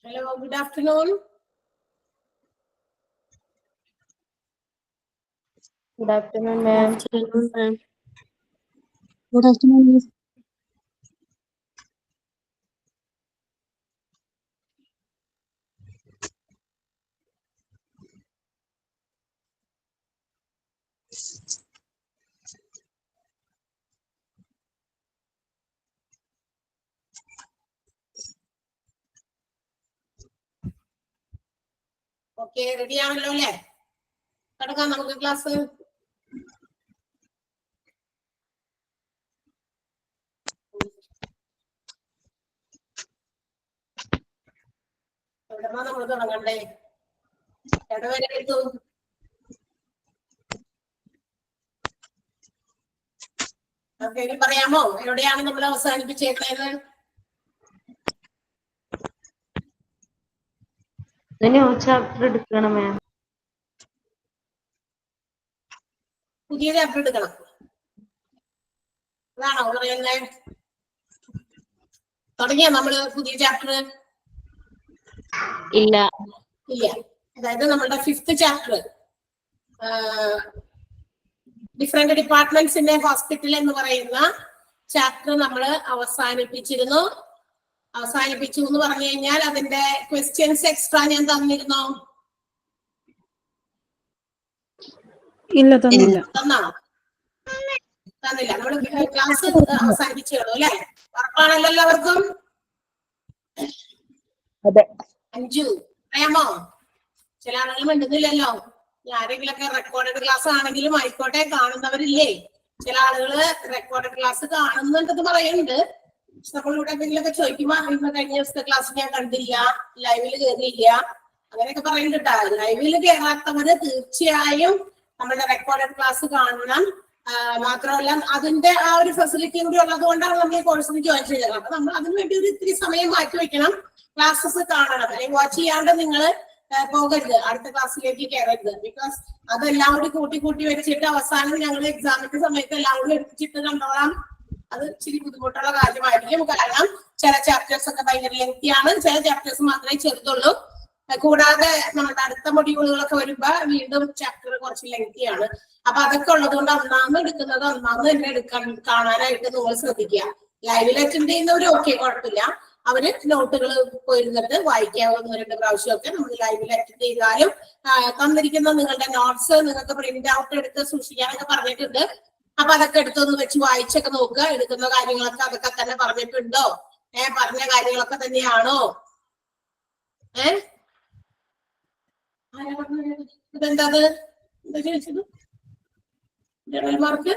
Hello, good afternoon. Good afternoon, ma'am. Good afternoon, ma'am. Good afternoon, miss. Okay, ready ആണല്ലോ അല്ലേ? തുടങ്ങാം നമുക്ക് class. എവിടെന്നാ നമ്മൾ തുടങ്ങണ്ടേ? എവിടെ വരെ എടുത്തു? ഓക്കെ, ഇനി പറയാമോ എവിടെയാണ് നമ്മൾ അവസാനിപ്പിച്ചേക്കുന്നത്? ന്യൂ ചാപ്റ്റർ എടുക്കണം മാം. പുതിയ ചാപ്റ്റർ എടുക്കണം, അതാണോ പറയുന്നത്? തുടങ്ങിയോ നമ്മള് പുതിയ ചാപ്റ്റർ? ഇല്ല. ഇല്ല. അതായത് നമ്മളുടെ 5th ചാപ്റ്റർ ഡിഫറെന്റ് ഡിപ്പാർട്ട്മെന്റ്സിന്റെ ഹോസ്പിറ്റൽ എന്ന് പറയുന്ന ചാപ്റ്റർ നമ്മൾ അവസാനിപ്പിച്ചിരുന്നു. അവസാനിപ്പിച്ചു എന്ന് പറഞ്ഞു കഴിഞ്ഞാൽ അതിന്റെ ക്വസ്റ്റ്യൻസ് എക്സ്ട്രാ ഞാൻ തന്നിരുന്നോ? ഇല്ല, തന്നില്ല. തന്നാണോ? തന്നില്ല. നമ്മൾ ക്ലാസ് അവസാനിപ്പിച്ചു അല്ലെ? ഉറപ്പാണല്ലോ എല്ലാവർക്കും? അതെ. അഞ്ചു അറിയാമോ? ചില ആളുകൾ മിണ്ടുന്നില്ലല്ലോ. ആരെങ്കിലൊക്കെ റെക്കോർഡഡ് ക്ലാസ് ആണെങ്കിലും ആയിക്കോട്ടെ, കാണുന്നവരില്ലേ? ചില ആളുകള് റെക്കോർഡഡ് ക്ലാസ് കാണുന്നുണ്ടെന്ന് പറയുന്നുണ്ട്. നമ്മളിവിടെ എന്തെങ്കിലുമൊക്കെ ചോദിക്കുമ്പോ ഇന്ന് കഴിഞ്ഞ ദിവസത്തെ ക്ലാസ് ഞാൻ കണ്ടില്ല, ലൈവില് കയറിയില്ല, അങ്ങനെയൊക്കെ പറയുന്നുണ്ട്. ലൈവില് കയറാത്തവര് തീർച്ചയായും നമ്മുടെ റെക്കോർഡഡ് ക്ലാസ് കാണണം. മാത്രമല്ല അതിന്റെ ആ ഒരു ഫെസിലിറ്റി കൂടി ഉള്ളത് കൊണ്ടാണ് നമ്മൾ ഈ കോഴ്സിന് ജോയിൻ ചെയ്തത്. അപ്പൊ നമ്മൾ അതിനു വേണ്ടി ഒരു ഇത്തിരി സമയം മാറ്റി വെക്കണം, ക്ലാസ്സസ് കാണണം. അല്ലെങ്കിൽ വാച്ച് ചെയ്യാണ്ട് നിങ്ങൾ പോകരുത്, അടുത്ത ക്ലാസ്സിലേക്ക് കയറരുത്. ബിക്കോസ് അതെല്ലാം കൂടി കൂട്ടി കൂട്ടി വെച്ചിട്ട് അവസാനം ഞങ്ങൾ എക്സാമിന്റെ സമയത്ത് എല്ലാം കൂടി എടുത്തിട്ട് കണ്ടോളാം. അത് ഇച്ചിരി ബുദ്ധിമുട്ടുള്ള കാര്യമായിരിക്കും. കാരണം ചില ചാപ്റ്റേഴ്സ് ഒക്കെ ഭയങ്കര ലെങ്തിയാണ്, ചില ചാപ്റ്റേഴ്സ് മാത്രമേ ചെറുതുള്ളൂ. കൂടാതെ നമ്മുടെ അടുത്ത മൊഡ്യൂളുകളൊക്കെ വരുമ്പോ വീണ്ടും ചാപ്റ്റർ കുറച്ച് ലെങ്തിയാണ്. അപ്പൊ അതൊക്കെ ഉള്ളത് കൊണ്ട് ഒന്നാമത് എടുക്കുന്നത് ഒന്നാമത് തന്നെ കാണാനായിട്ട് നിങ്ങൾ ശ്രദ്ധിക്കുക. ലൈവിൽ അറ്റൻഡ് ചെയ്യുന്നവർ ഓക്കെ, കുഴപ്പമില്ല. അവര് നോട്ടുകൾ പോയിരുന്നിട്ട് വായിക്കാവുന്ന 2 പ്രാവശ്യമൊക്കെ നമ്മൾ ലൈവിൽ അറ്റൻഡ് ചെയ്താലും തന്നിരിക്കുന്ന നിങ്ങളുടെ നോട്ട്സ് നിങ്ങൾക്ക് പ്രിന്റ് ഔട്ട് എടുത്ത് സൂക്ഷിക്കാനൊക്കെ പറഞ്ഞിട്ടുണ്ട്. അപ്പൊ അതൊക്കെ എടുത്തൊന്ന് വെച്ച് വായിച്ചൊക്കെ നോക്കുക. എടുക്കുന്ന കാര്യങ്ങളൊക്കെ അതൊക്കെ തന്നെ പറഞ്ഞിട്ടുണ്ടോ? പറഞ്ഞ കാര്യങ്ങളൊക്കെ തന്നെയാണോ? ഇതെന്താത്? എന്താ ചോദിച്ചത്? ജനറൽ മാർക്ക്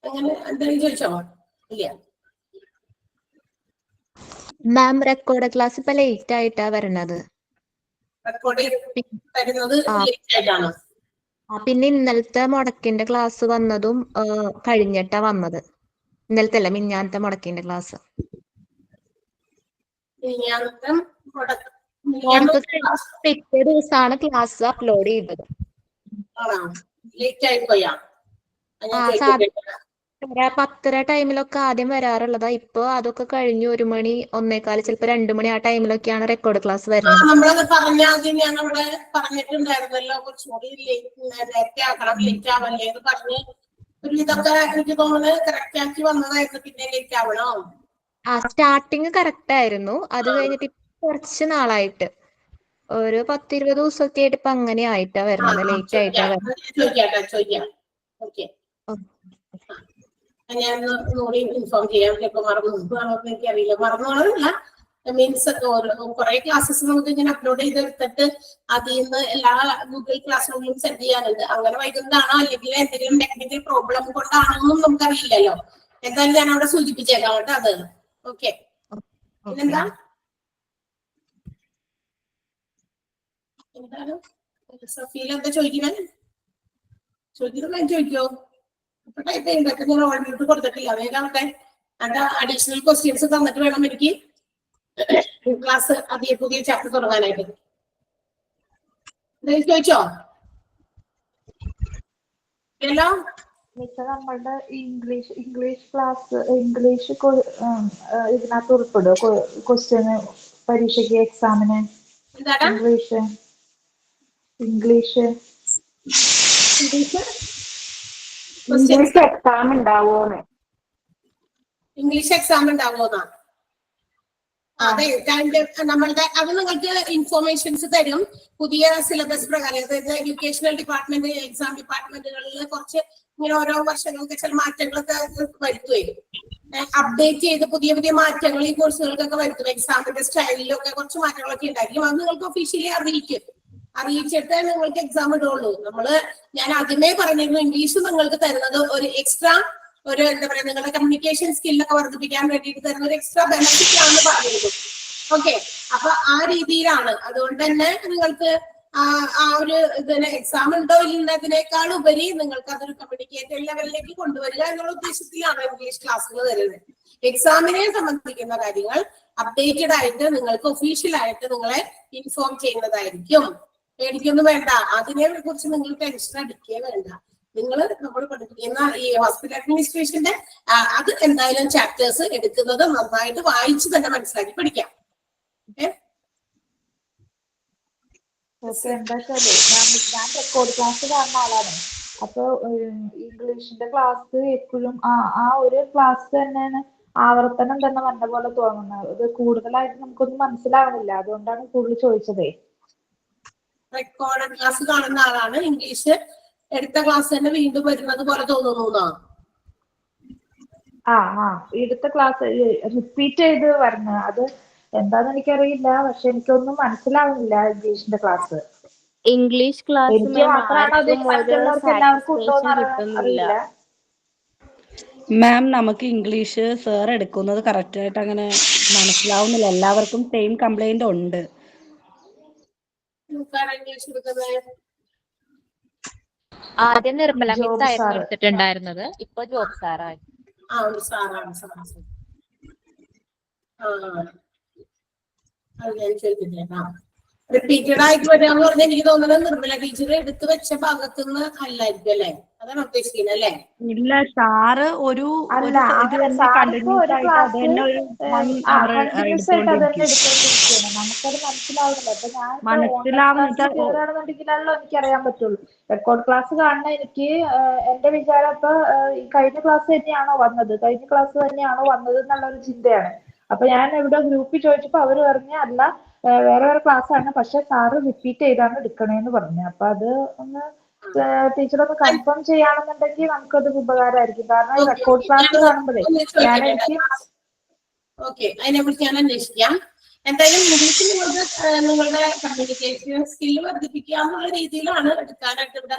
അങ്ങനെ എന്തെങ്കിലും ചോദിച്ചോ? ഇല്ല. മാം റെക്കോർഡ് ക്ലാസ് ഇപ്പൊ ലേറ്റ് ആയിട്ടാ വരണത്. റെക്കോർഡ് തരുന്നത് ലേറ്റ് ആയിട്ടാണ്. പിന്നെ ഇന്നലത്തെ മുടക്കിന്റെ ക്ലാസ് വന്നതും കഴിഞ്ഞിട്ടാ വന്നത്. ഇന്നലത്തെ അല്ല, മിഞ്ഞാന്നത്തെ മുടക്കിന്റെ ക്ലാസ്. പിറ്റേ ദിവസമാണ് ക്ലാസ് അപ്ലോഡ് ചെയ്തത്. ലേറ്റ് ആയി പോയാ? 10:30 ടൈമിലൊക്കെ ആദ്യം വരാറുള്ളതാ. ഇപ്പൊ അതൊക്കെ കഴിഞ്ഞു 1 മണി 1:15 ചിലപ്പോ 2 മണി ആ ടൈമിലൊക്കെയാണ് റെക്കോർഡ് ക്ലാസ് വരുന്നത്. നമ്മളത് പറഞ്ഞ ആദ്യം ഞാൻ അവിടെ പറഞ്ഞിട്ടുണ്ടായിരുന്നല്ലോ, കുറച്ചുകൂടി നേരത്തെ ആക്കണം, ലേറ്റ് ആവല്ലേ എന്ന് പറഞ്ഞ് ഒരു ഇതൊക്കെ എനിക്ക് തോന്നുന്നത് കറക്റ്റ് ആക്കി വന്നതായിരുന്നു. പിന്നെ ലേറ്റ് ആവണോ? സ്റ്റാർട്ടിങ് കറക്റ്റ് ആയിരുന്നു. അത് കഴിഞ്ഞിട്ട് കുറച്ച് നാളായിട്ട് ഒരു 10-20 ദിവസമൊക്കെ ആയിട്ട് ഇപ്പൊ അങ്ങനെ ആയിട്ടാ വരുന്നത്, ലേറ്റ് ആയിട്ടാ വരുന്നത്. ചോദിക്കാം. ഓക്കെ, ഞാൻ നോടി ഇൻഫോം ചെയ്യാം. ചിലപ്പോ മറന്നു എനിക്കറിയില്ല, മറന്നോളന്നില്ല. മീൻസ് കുറെ ക്ലാസ്സസ് നമുക്ക് ഇങ്ങനെ അപ്ലോഡ് ചെയ്തെടുത്തിട്ട് അതിൽ നിന്ന് എല്ലാ ഗൂഗിൾ ക്ലാസ് റൂമിലും സെൻഡ് ചെയ്യാനുണ്ട്. അങ്ങനെ വൈകുന്നതാണോ അല്ലെങ്കിൽ എന്തെങ്കിലും ടെക്നിക്കൽ പ്രോബ്ലം കൊണ്ടാണോന്നും നമുക്കറിയില്ലല്ലോ. എന്തായാലും ഞാൻ അവിടെ സൂചിപ്പിച്ചേക്കാം കേട്ടോ അത്. ഓക്കെ, പിന്നെന്താ എന്താണ് സഫീല എന്താ ചോദിക്കുന്നത്? ചോദിക്കോ? അപ്പൊ ടൈപ്പ് ചെയ്യുമ്പോ ഞാൻ ഓൾറെഡി കൊടുത്തിട്ടില്ല. വേഗാവട്ടെ. അതിന്റെ അഡീഷണൽ ക്വസ്റ്റ്യൻസ് തന്നിട്ട് വേണം എനിക്ക് ക്ലാസ് പുതിയ ചാപ്റ്റർ തുടങ്ങാനായിട്ട്. ചോദിച്ചോ? ഹലോ, നമ്മളുടെ ഇംഗ്ലീഷ് ക്ലാസ് ഇതിനകത്ത് ഉൾപ്പെടുമോ? ക്വസ്റ്റ്യന് പരീക്ഷയ്ക്ക് എക്സാമിന് എന്താടാ ഇംഗ്ലീഷ് എക്സാം ഉണ്ടാവോന്ന്? ഇംഗ്ലീഷ് എക്സാം ഉണ്ടാവുമോന്നാ? അതെ, നമ്മളുടെ അത് നിങ്ങൾക്ക് ഇൻഫോർമേഷൻസ് തരും. പുതിയ സിലബസ് പ്രകാരം, അതായത് എഡ്യൂക്കേഷണൽ ഡിപ്പാർട്ട്മെന്റ്, എക്സാം ഡിപ്പാർട്ട്മെന്റുകളിൽ കുറച്ച് ഇങ്ങനെ ഓരോ വർഷങ്ങൾക്ക് ചില മാറ്റങ്ങളൊക്കെ വരുത്തുകയും അപ്ഡേറ്റ് ചെയ്ത് പുതിയ പുതിയ മാറ്റങ്ങൾ ഈ കോഴ്സുകൾക്കൊക്കെ വരുത്തും. എക്സാമിന്റെ സ്റ്റൈലിലൊക്കെ കുറച്ച് മാറ്റങ്ങളൊക്കെ ഉണ്ടായിരിക്കും. അത് നിങ്ങൾക്ക് ഒഫീഷ്യലി അറിയിച്ചിട്ട് നിങ്ങൾക്ക് എക്സാം ഇടുള്ളൂ. ഞാൻ ആദ്യമേ പറഞ്ഞിരുന്നു, ഇംഗ്ലീഷ് നിങ്ങൾക്ക് തരുന്നത് ഒരു എക്സ്ട്രാ എന്താ പറയാ, നിങ്ങളുടെ കമ്മ്യൂണിക്കേഷൻ സ്കില്ലൊക്കെ വർദ്ധിപ്പിക്കാൻ വേണ്ടിയിട്ട് തരുന്ന ഒരു എക്സ്ട്രാ ബെനിഫിറ്റ് ആണെന്ന് പറഞ്ഞിരുന്നു. ഓക്കെ, അപ്പൊ ആ രീതിയിലാണ്. അതുകൊണ്ട് തന്നെ നിങ്ങൾക്ക് ആ ഒരു ഇതിന് എക്സാം ഉണ്ടോ ഇല്ലതിനേക്കാൾ ഉപരി നിങ്ങൾക്ക് അതൊരു കമ്മ്യൂണിക്കേറ്റീവ് ലെവലിലേക്ക് കൊണ്ടുവരിക എന്നുള്ള ഉദ്ദേശത്തിലാണ് ഇംഗ്ലീഷ് ക്ലാസ്സുകൾ തരുന്നത്. എക്സാമിനെ സംബന്ധിക്കുന്ന കാര്യങ്ങൾ അപ്ഡേറ്റഡ് ആയിട്ട് നിങ്ങൾക്ക് ഒഫീഷ്യൽ ആയിട്ട് നിങ്ങളെ ഇൻഫോം ചെയ്യുന്നതായിരിക്കും. പേടിക്കൊന്നും വേണ്ട, അതിനെ കുറിച്ച് നിങ്ങൾ ടെൻഷൻ അടിക്കേ വേണ്ട. നമ്മൾ പഠിപ്പിക്കുന്ന ഈ ഹോസ്പിറ്റൽ അഡ്മിനിസ്ട്രേഷന്റെ അത് എന്തായാലും ചാപ്റ്റേഴ്സ് എടുക്കുന്നത് നന്നായിട്ട് വായിച്ച് തന്നെ മനസ്സിലാക്കി പഠിക്കാം. എന്താ ഞാൻ റെക്കോർഡ് ക്ലാസ് കാണുന്ന ആളാണ്. അപ്പൊ ഇംഗ്ലീഷിന്റെ ക്ലാസ് എപ്പോഴും ആ ഒരു ക്ലാസ് തന്നെയാണ് ആവർത്തനം തന്നെ വന്ന പോലെ തോന്നുന്നത്. അത് കൂടുതലായിട്ട് നമുക്കൊന്നും മനസ്സിലാവുന്നില്ല. അതുകൊണ്ടാണ് കൂടുതൽ ചോദിച്ചതേ. റെക്കോർഡ് ക്ലാസ് കാണുന്ന ആളാണ്, ഇംഗ്ലീഷ് എടുത്ത ക്ലാസ് തന്നെ വീണ്ടും വരുന്നത് പോലെ തോന്നുന്നു. എടുത്ത ക്ലാസ് റിപ്പീറ്റ് ചെയ്ത് വരുന്നത് അത് എന്താന്ന് എനിക്കറിയില്ല. പക്ഷെ എനിക്കൊന്നും മനസ്സിലാവുന്നില്ല ഇംഗ്ലീഷിന്റെ ക്ലാസ്. ഇംഗ്ലീഷ് ക്ലാസ് എനിക്ക് മാത്രമാണോ അത് മറ്റുള്ളവർക്ക് എല്ലാവർക്കും ഉണ്ടോന്ന് അറിയില്ല. മാം, നമുക്ക് ഇംഗ്ലീഷ് സാർ എടുക്കുന്നത് കറക്റ്റ് ആയിട്ട് അങ്ങനെ മനസ്സിലാവുന്നില്ല. എല്ലാവർക്കും സെയിം കംപ്ലൈന്റ് ഉണ്ട്. ആദ്യം നിർമ്മല മിസ് ആയിരുന്നു എടുത്തിട്ടുണ്ടായിരുന്നത്, ഇപ്പൊ ജോബ് സാറായി. റിപ്പീറ്റഡ് ആയിട്ട് വരാന്ന് പറഞ്ഞാൽ എനിക്ക് തോന്നുന്നത് നിർമ്മല ടീച്ചർ എടുത്തു വെച്ച ഭാഗത്തുനിന്ന് അല്ലായിരിക്കും അല്ലേ? അതാണ് ഉദ്ദേശിക്കുന്നത് അല്ലേ? ഇല്ല, സാറ് ഒരു കണ്ടിന്യൂസ് ആയിട്ട് അത് തന്നെ എടുത്തോണ്ടിരിക്കും. നമുക്കത് മനസ്സിലാവുന്നില്ല. അപ്പൊ ഞാൻ കയറുകയാണെന്നുണ്ടെങ്കിലാണല്ലോ എനിക്കറിയാൻ പറ്റുള്ളൂ. റെക്കോർഡ് ക്ലാസ് കാണുന്ന എനിക്ക് എന്റെ വിചാരം ഇപ്പൊ കഴിഞ്ഞ ക്ലാസ് തന്നെയാണോ വന്നത് എന്നുള്ളൊരു ചിന്തയാണ്. അപ്പൊ ഞാൻ ഇവിടെ ഗ്രൂപ്പിൽ ചോദിച്ചപ്പോ അവര് പറഞ്ഞ അല്ല, വേറെ ക്ലാസ് ആണ്, പക്ഷെ സാറ് റിപ്പീറ്റ് ചെയ്താണ് എടുക്കണേന്ന് പറഞ്ഞു. അപ്പൊ അത് ഒന്ന് ടീച്ചർ ഒന്ന് കൺഫേം ചെയ്യാണെന്നുണ്ടെങ്കിൽ നമുക്കത് ഉപകാരമായിരിക്കും. കാരണം ഈ റെക്കോർഡ് ക്ലാസ് കാണുമ്പോഴേ അതിനെക്കുറിച്ച് ഞാൻ അന്വേഷിക്കാം. എന്തായാലും ഇംഗ്ലീഷിൽ നിങ്ങളുടെ കമ്മ്യൂണിക്കേഷൻ സ്കില്ല് വർദ്ധിപ്പിക്കുക എന്നുള്ള രീതിയിലാണ് എടുക്കാനായിട്ട് ഇവിടെ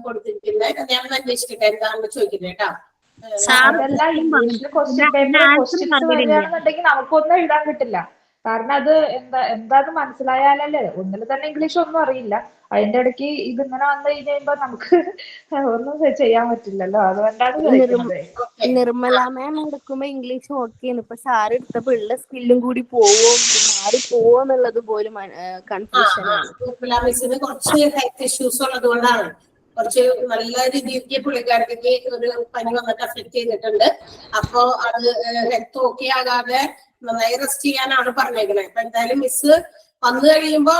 കൊടുത്തിരിക്കുന്നത്. ഞാൻ അന്വേഷിക്കട്ടെ എന്താണെന്ന് ചോദിക്കുന്നത് കേട്ടോ. അതല്ല, ഇംഗ്ലീഷിൽ ക്വസ്റ്റ്യൻസ് വരികയാണെന്നുണ്ടെങ്കിൽ നമുക്കൊന്നും എഴുതാൻ കിട്ടില്ല. കാരണം അത് എന്താന്ന് മനസ്സിലായാലല്ലേ. ഒന്നിൽ തന്നെ ഇംഗ്ലീഷ് ഒന്നും അറിയില്ല, അതിന്റെ ഇടയ്ക്ക് ഇതിങ്ങനെ വന്നു കഴിയുമ്പോ നമുക്ക് ഒന്നും ചെയ്യാൻ പറ്റില്ലല്ലോ. അതുകൊണ്ടാണ് ചോദിക്കുന്നത്. നിർമ്മല മാം എടുക്കുമ്പോ ഇംഗ്ലീഷ് ഓക്കെയാണ്, ഇപ്പൊ സാർ എടുത്തപ്പോ ഉള്ള സ്കില്ലും കൂടി പോവോന്നുള്ളത് പോലും കൺഫ്യൂഷൻ ആണ്. നിർമ്മല മിസ്സിന് കുറച്ച് ഹെൽത്ത് ഇഷ്യൂസ് ഉള്ളത് കൊണ്ടാണ് കുറച്ച് നല്ല രീതിക്ക് പുള്ളിക്കാർക്ക് ഒരു പനി വന്നിട്ട് അഫക്ട് ചെയ്തിട്ടുണ്ട്. അപ്പൊ അത് ഹെൽത്ത് ഓക്കെ ആകാതെ നന്നായി റെസ്റ്റ് ചെയ്യാനാണ് പറഞ്ഞേക്കണേ. അപ്പൊ എന്തായാലും മിസ് വന്നു കഴിയുമ്പോ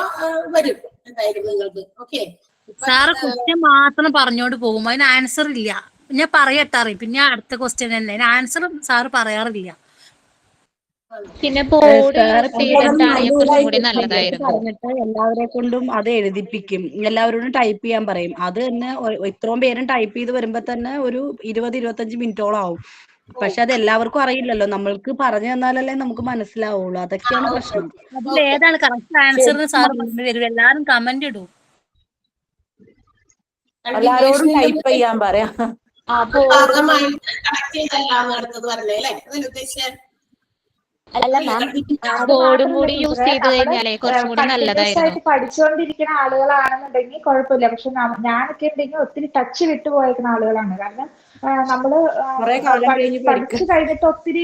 വരും എന്തായാലും നിങ്ങൾക്ക്. ഓക്കെ, സാറ് ക്വസ്റ്റ്യൻ മാത്രം പറഞ്ഞോണ്ട് പോകും, അതിന് ആൻസർ ഇല്ല. ഞാൻ പറയട്ടാറി പിന്നെ അടുത്ത ക്വസ്റ്റ്യൻ തന്നെ, അതിന് ആൻസർ സാറ് പറയാറില്ല. പിന്നെ ബോർഡ് സാർ യൂസ് ചെയ്തിട്ടാണെങ്കിൽ കുറച്ചും കൂടി നല്ലതായിരുന്നു. പറഞ്ഞിട്ട് എല്ലാവരെ കൊണ്ടും അത് എഴുതിപ്പിക്കും, എല്ലാവരോടും ടൈപ്പ് ചെയ്യാൻ പറയും. അത് തന്നെ ഇത്രയും പേരും ടൈപ്പ് ചെയ്ത് വരുമ്പോ തന്നെ ഒരു 20-25 മിനിറ്റോളം ആവും. പക്ഷെ അത് എല്ലാവർക്കും അറിയില്ലല്ലോ, നമ്മൾക്ക് പറഞ്ഞു തന്നാലല്ലേ നമുക്ക് മനസ്സിലാവുള്ളൂ. അതൊക്കെയാണ് പ്രശ്നം. അതിൽ ഏതാണ് കറക്റ്റ് ആൻസർ എന്ന് സാറ് പറഞ്ഞു തരും, എല്ലാരും കമന്റ് ഇടും. എല്ലാരോടും ടൈപ്പ് ചെയ്യാൻ പറയാം. കണക്ട് ചെയ്തല്ലാന്ന് അടുത്തത് പറഞ്ഞേ അല്ലേ, അതിന് ഉദ്ദേശിച്ചത് അല്ല മാം, ബോർഡും കൂടി യൂസ് ചെയ്ത് കഴിഞ്ഞാലേ കുറച്ചും കൂടി നല്ലതായിരുന്നു. പഠിച്ചുകൊണ്ടിരിക്കുന്ന ആളുകളാണെന്നുണ്ടെങ്കിൽ കുഴപ്പമില്ല. പക്ഷെ ഞാനൊക്കെ ഉണ്ടെങ്കിൽ ഒത്തിരി ടച്ച് വിട്ടുപോയിരിക്കുന്ന ആളുകളാണ്. കാരണം നമ്മള് പഠിച്ചു കഴിഞ്ഞിട്ട് ഒത്തിരി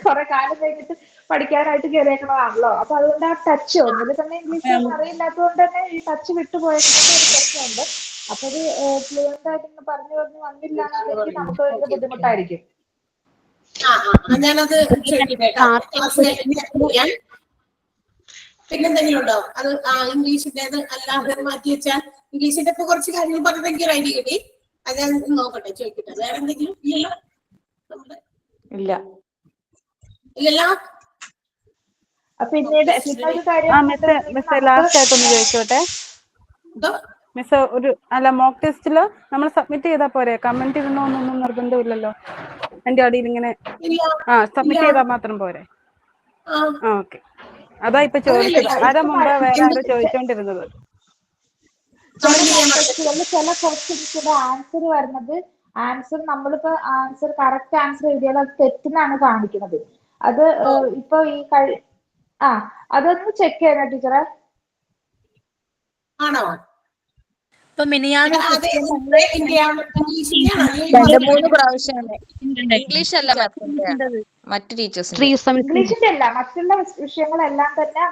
കുറെ കാലം കഴിഞ്ഞിട്ട് പഠിക്കാനായിട്ട് കയറിയേക്കുന്നതാണല്ലോ. അപ്പൊ അതുകൊണ്ട് ആ ടച്ച് ഒന്നിൽ തന്നെ ഇംഗ്ലീഷ് അറിയില്ലാത്തതുകൊണ്ട് തന്നെ ഈ ടച്ച് വിട്ടുപോയിരിക്കുന്ന ഒരു പ്രശ്നമുണ്ട്. അപ്പൊ അത് ഫ്ലുവന്റ് ആയിട്ട് പറഞ്ഞു വന്നില്ല എന്നുണ്ടെങ്കിൽ നമുക്ക് ഭയങ്കര ബുദ്ധിമുട്ടായിരിക്കും. ഞാനത് പിന്നെന്തെങ്കിലും ഉണ്ടോ? അത് ഇംഗ്ലീഷിന്റേത് അല്ലാതെ മാറ്റി വെച്ചാൽ ഇംഗ്ലീഷിന്റെ ഇപ്പൊ കുറച്ച് കാര്യങ്ങൾ പറഞ്ഞെങ്കിൽ ഐഡി കിട്ടി. അത് ഞാൻ നോക്കട്ടെ, ചോദിക്കട്ടെ. വേറെ എന്തെങ്കിലും ഇല്ലല്ലോ? ഇല്ലല്ലോ. പിന്നീട് ഒരു കാര്യം ലാസ്റ്റ് ആയിട്ടൊന്ന് ചോദിച്ചോട്ടെ മിസ്, മോക്ക് ടെസ്റ്റില് നമ്മൾ സബ്മിറ്റ് ചെയ്താൽ പോരെ? കമന്റ് ഇടണമെന്നൊന്നും നിർബന്ധമില്ലല്ലോ. എന്റെ അടിയിൽ ഇങ്ങനെ സബ്മിറ്റ് ചെയ്താൽ മാത്രം പോരെ? ഓക്കെ, അതാ ഇപ്പൊ ചോദിച്ചത്. ആരാ മുമ്പ് വേറെ ആരോ ചോദിച്ചോണ്ടിരുന്നത്. ചില ക്വസ്റ്റ്യൻസിന്റെ ആൻസർ വരുന്നത്, നമ്മളിപ്പോ കറക്റ്റ് ആൻസർ എഴുതിയാൽ അത് തെറ്റെന്നാണ് കാണിക്കുന്നത്. അത് ഇപ്പൊ ഈ അതൊന്ന് ചെക്ക് ചെയ്യണം ടീച്ചറെ. ആണോ? ഇപ്പൊ മിനിയാന്ന് 2-3 പ്രാവശ്യമാണ്. ഇംഗ്ലീഷ് അല്ല മറ്റു ടീച്ചേഴ്സ്. ഇംഗ്ലീഷിന്റെ അല്ല, മറ്റുള്ള വിഷയങ്ങളെല്ലാം തന്നെ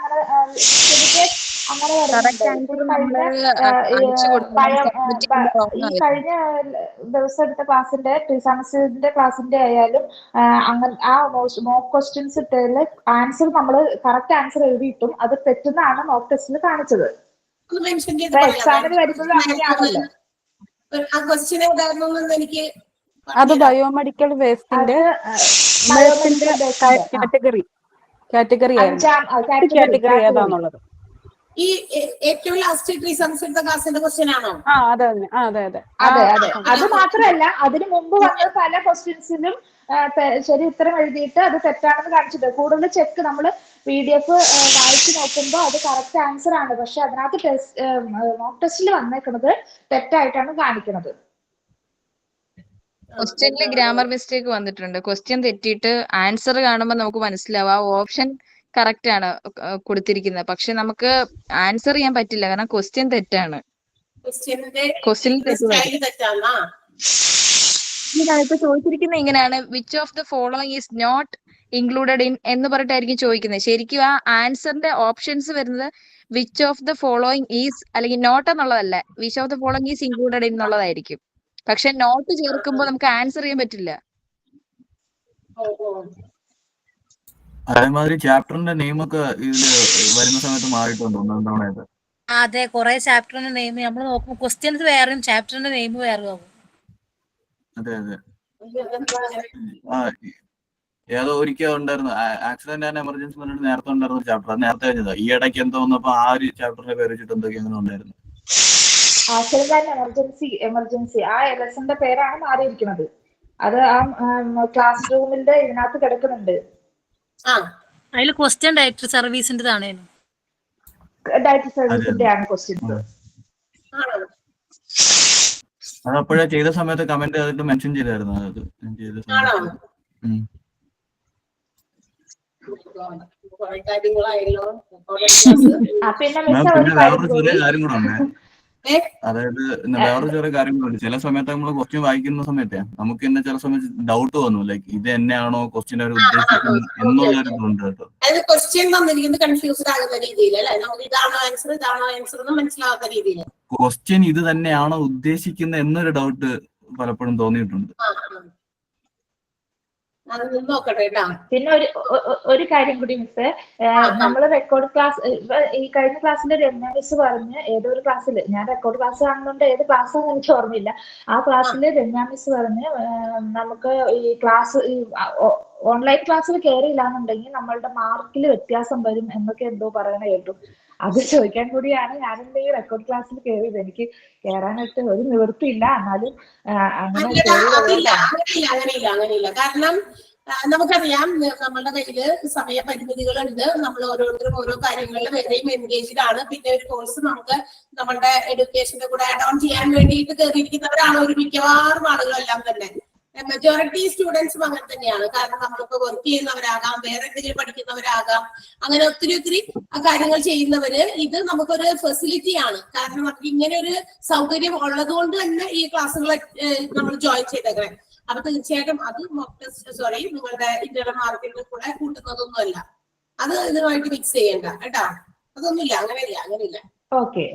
അങ്ങനെ ഈ കഴിഞ്ഞ ദിവസം എടുത്ത ക്ലാസ്സിന്റെ സംസ്കൃതത്തിന്റെ ക്ലാസ്സിന്റെ ആയാലും അങ്ങനെ ആ മോക്ക് ക്വസ്റ്റ്യൻസ് ഇട്ടതില് ആൻസർ നമ്മൾ കറക്റ്റ് ആൻസർ എഴുതിയിട്ടും അത് തെറ്റുന്നതാണ് മോക്ക് ടെസ്റ്റിൽ കാണിച്ചത്. എക്സാമിന് വരുന്നത് അങ്ങനെയാണല്ലോ. അത് ബയോമെഡിക്കൽ വേസ്റ്റിന്റെ കാറ്റഗറി ഏതാന്നുള്ളത്. ഈ ഏറ്റവും ലാസ്റ്റ് സംസ്കൃത ക്ലാസ്സിന്റെ ക്വസ്റ്റ്യൻ ആണോ? അതെ. അത് മാത്രമല്ല, അതിനു മുമ്പ് വന്ന പല ക്വസ്റ്റ്യൻസിലും ശരി ഉത്തരം എഴുതിയിട്ട് അത് തെറ്റാണെന്ന് കാണിച്ചിട്ട് കൂടുതൽ ചെക്ക് നമ്മൾ PDF വായിച്ചു നോക്കുമ്പോൾ അത് കറക്റ്റ് ആൻസർ ആണ്. പക്ഷെ അതിനകത്ത് മോക്ക് ടെസ്റ്റിൽ വന്നേക്കുന്നത് തെറ്റായിട്ടാണ് കാണിക്കുന്നത്. ക്വസ്റ്റ്യനിൽ ഗ്രാമർ മിസ്റ്റേക്ക് വന്നിട്ടുണ്ട്. ക്വസ്റ്റ്യൻ തെറ്റിയിട്ട് ആൻസർ കാണുമ്പോൾ നമുക്ക് മനസ്സിലാവും ആ ഓപ്ഷൻ കറക്റ്റ് ആണ് കൊടുത്തിരിക്കുന്നത്. പക്ഷെ നമുക്ക് ആൻസർ ചെയ്യാൻ പറ്റില്ല, കാരണം ക്വസ്റ്റ്യൻ തെറ്റാണ്. ഇപ്പൊ ചോദിച്ചിരിക്കുന്നത് ഇങ്ങനെയാണ്, which of the following is not included in എന്ന് പറഞ്ഞിട്ടായിരിക്കും ചോദിക്കുന്നത്. ശരിക്കും ആ ആൻസറിന്റെ ഓപ്ഷൻസ് വരുന്നത് which of the following is അല്ലെങ്കിൽ നോട്ട് എന്നുള്ളതല്ല, which of the following is included in എന്നുള്ളതായിരിക്കും. പക്ഷെ നോട്ട് ചേർക്കുമ്പോൾ നമുക്ക് ആൻസർ ചെയ്യാൻ പറ്റില്ല. അതേമാതിരി ചാപ്റ്ററിന്റെ നെയിം ഒക്കെ ഇതില് വരുന്ന സമയത്ത് മാറിയിട്ടുണ്ടോ? അതെ, കുറെ ചാപ്റ്ററിന്റെ നെയിം നമ്മൾ നോക്കുമ്പോൾ ക്വസ്റ്റ്യൻസ് വേറെയും ചാപ്റ്ററിന്റെ നെയിം വേറെ ആവും. അതെ. ഏതോ ഒരിക്കൽ ഉണ്ടായിരുന്നു ആക്സിഡന്റ് ആൻഡ് എമർജൻസി പറഞ്ഞിട്ട് നേരത്തെ ഉണ്ടായിരുന്ന ചാപ്റ്റർ, നേരത്തെ കഴിഞ്ഞതാ. ഈ ഇടയ്ക്ക് എന്തോ വന്നപ്പോ ആ ഒരു ചാപ്റ്ററിന്റെ പേര് വെച്ചിട്ട് എന്തൊക്കെ അങ്ങനെ ഉണ്ടായിരുന്നു. എമർജൻസി ആ ലെസന്റെ പേരാണ് മാറിയിരിക്കുന്നത്. അത് ആ ക്ലാസ് റൂമിന്റെ ഇതിനകത്ത് കിടക്കുന്നുണ്ട്. അതിൽ ക്വസ്റ്റ്യൻ ഡയറക്ടർ സർവീസിന്റെതാണ്. ഡയറക്ടർ സർവീസിന്റെ ആണ് ക്വസ്റ്റ്യൻസ്. അത് അപ്പോഴേ ചെയ്ത സമയത്ത് കമന്റ് ചെയ്തിട്ട് മെൻഷൻ ചെയ്തായിരുന്നു. അത് ചെയ്ത സമയത്ത് പിന്നെ വേറൊരു ചെറിയ കാര്യം കൂടെ ഉണ്ട്. അതായത് വേറൊരു ചെറിയ കാര്യങ്ങളുണ്ട്. ചില സമയത്ത് നമ്മൾ ക്വസ്റ്റ്യൻ വായിക്കുന്ന സമയത്തെ നമുക്ക് തന്നെ ചില സമയത്ത് ഡൗട്ട് വന്നു, ലൈക്ക് ഇത് തന്നെയാണോ ക്വസ്റ്റ്യൻ അവർ ഉദ്ദേശിക്കുന്നത് എന്നുള്ളൊരു ഇതുണ്ട് കേട്ടോ. അതായത് ക്വസ്റ്റ്യൻ തന്നിരിക്കുന്നത് കൺഫ്യൂസ്ഡ് ആകുന്ന രീതിയിൽ അല്ലെ, നമുക്ക് ഇതാണോ ആൻസർ എന്ന് മനസ്സിലാവുന്ന രീതിയിൽ ക്വസ്റ്റ്യൻ ഇത് തന്നെയാണോ ഉദ്ദേശിക്കുന്നത് എന്നൊരു ഡൗട്ട് പലപ്പോഴും തോന്നിയിട്ടുണ്ട്. നോക്കട്ടെ കേട്ടോ. പിന്നെ ഒരു കാര്യം കൂടി മിസ്, നമ്മള് റെക്കോർഡ് ക്ലാസ് ഈ കഴിഞ്ഞ ക്ലാസ്സിൽ രമ്യ മിസ് പറഞ്ഞ് ഏതോ ഒരു ക്ലാസ്സിൽ, ഞാൻ റെക്കോർഡ് ക്ലാസ് കാണുന്നുണ്ട് ഏത് ക്ലാസ്സാന്ന് എനിക്ക് ഓർമ്മയില്ല, ആ ക്ലാസ്സിൽ രമ്യ മിസ് പറഞ്ഞ് നമുക്ക് ഈ ക്ലാസ് ഈ ഓൺലൈൻ ക്ലാസ്സിൽ കയറിയില്ലാന്നുണ്ടെങ്കിൽ നമ്മളുടെ മാർക്കിൽ വ്യത്യാസം വരും എന്നൊക്കെ എന്തോ പറയണ കേട്ടു. അത് ചോദിക്കാൻ കൂടിയാണ് ഞാനെന്റെ ഈ റെക്കോർഡ് ക്ലാസ്സിൽ കയറിയത്. എനിക്ക് കയറാനായിട്ട് ഒരു നിവൃത്തിയില്ല, എന്നാലും അങ്ങനെയില്ല. കാരണം നമുക്കറിയാം നമ്മളുടെ കയ്യില് സമയപരിമിതികളുണ്ട്. നമ്മൾ ഓരോരുത്തരും ഓരോ കാര്യങ്ങളിൽ വേറെയും എൻഗേജ്ഡ് ആണ്. പിന്നെ ഒരു കോഴ്സ് നമുക്ക് നമ്മളുടെ എഡ്യൂക്കേഷന്റെ കൂടെ ആഡ് ഓൺ ചെയ്യാൻ വേണ്ടിയിട്ട് കയറിയിരിക്കുന്നവരാണ് ഒരു മിക്കവാറും ആളുകളെല്ലാം തന്നെ. മെജോറിറ്റി സ്റ്റുഡൻസും അങ്ങനെ തന്നെയാണ്. കാരണം നമ്മളിപ്പോ വർക്ക് ചെയ്യുന്നവരാകാം, വേറെ എന്തെങ്കിലും പഠിക്കുന്നവരാകാം, അങ്ങനെ ഒത്തിരി കാര്യങ്ങൾ ചെയ്യുന്നവര് ഇത് നമുക്കൊരു ഫെസിലിറ്റി ആണ്. കാരണം നമുക്ക് ഇങ്ങനെ ഒരു സൗകര്യം ഉള്ളത് കൊണ്ട് തന്നെ ഈ ക്ലാസ്സുകൾ നമ്മൾ ജോയിൻ ചെയ്തേക്കണേ. അപ്പൊ തീർച്ചയായിട്ടും അത് നിങ്ങളുടെ ഇന്റർണൽ മാർക്കിന്റെ കൂടെ കൂട്ടുന്നതൊന്നുമല്ല, അത് ഇതുമായിട്ട് മിക്സ് ചെയ്യണ്ട കേട്ടോ. അതൊന്നുമില്ല, അങ്ങനെയില്ല. ഓക്കെ.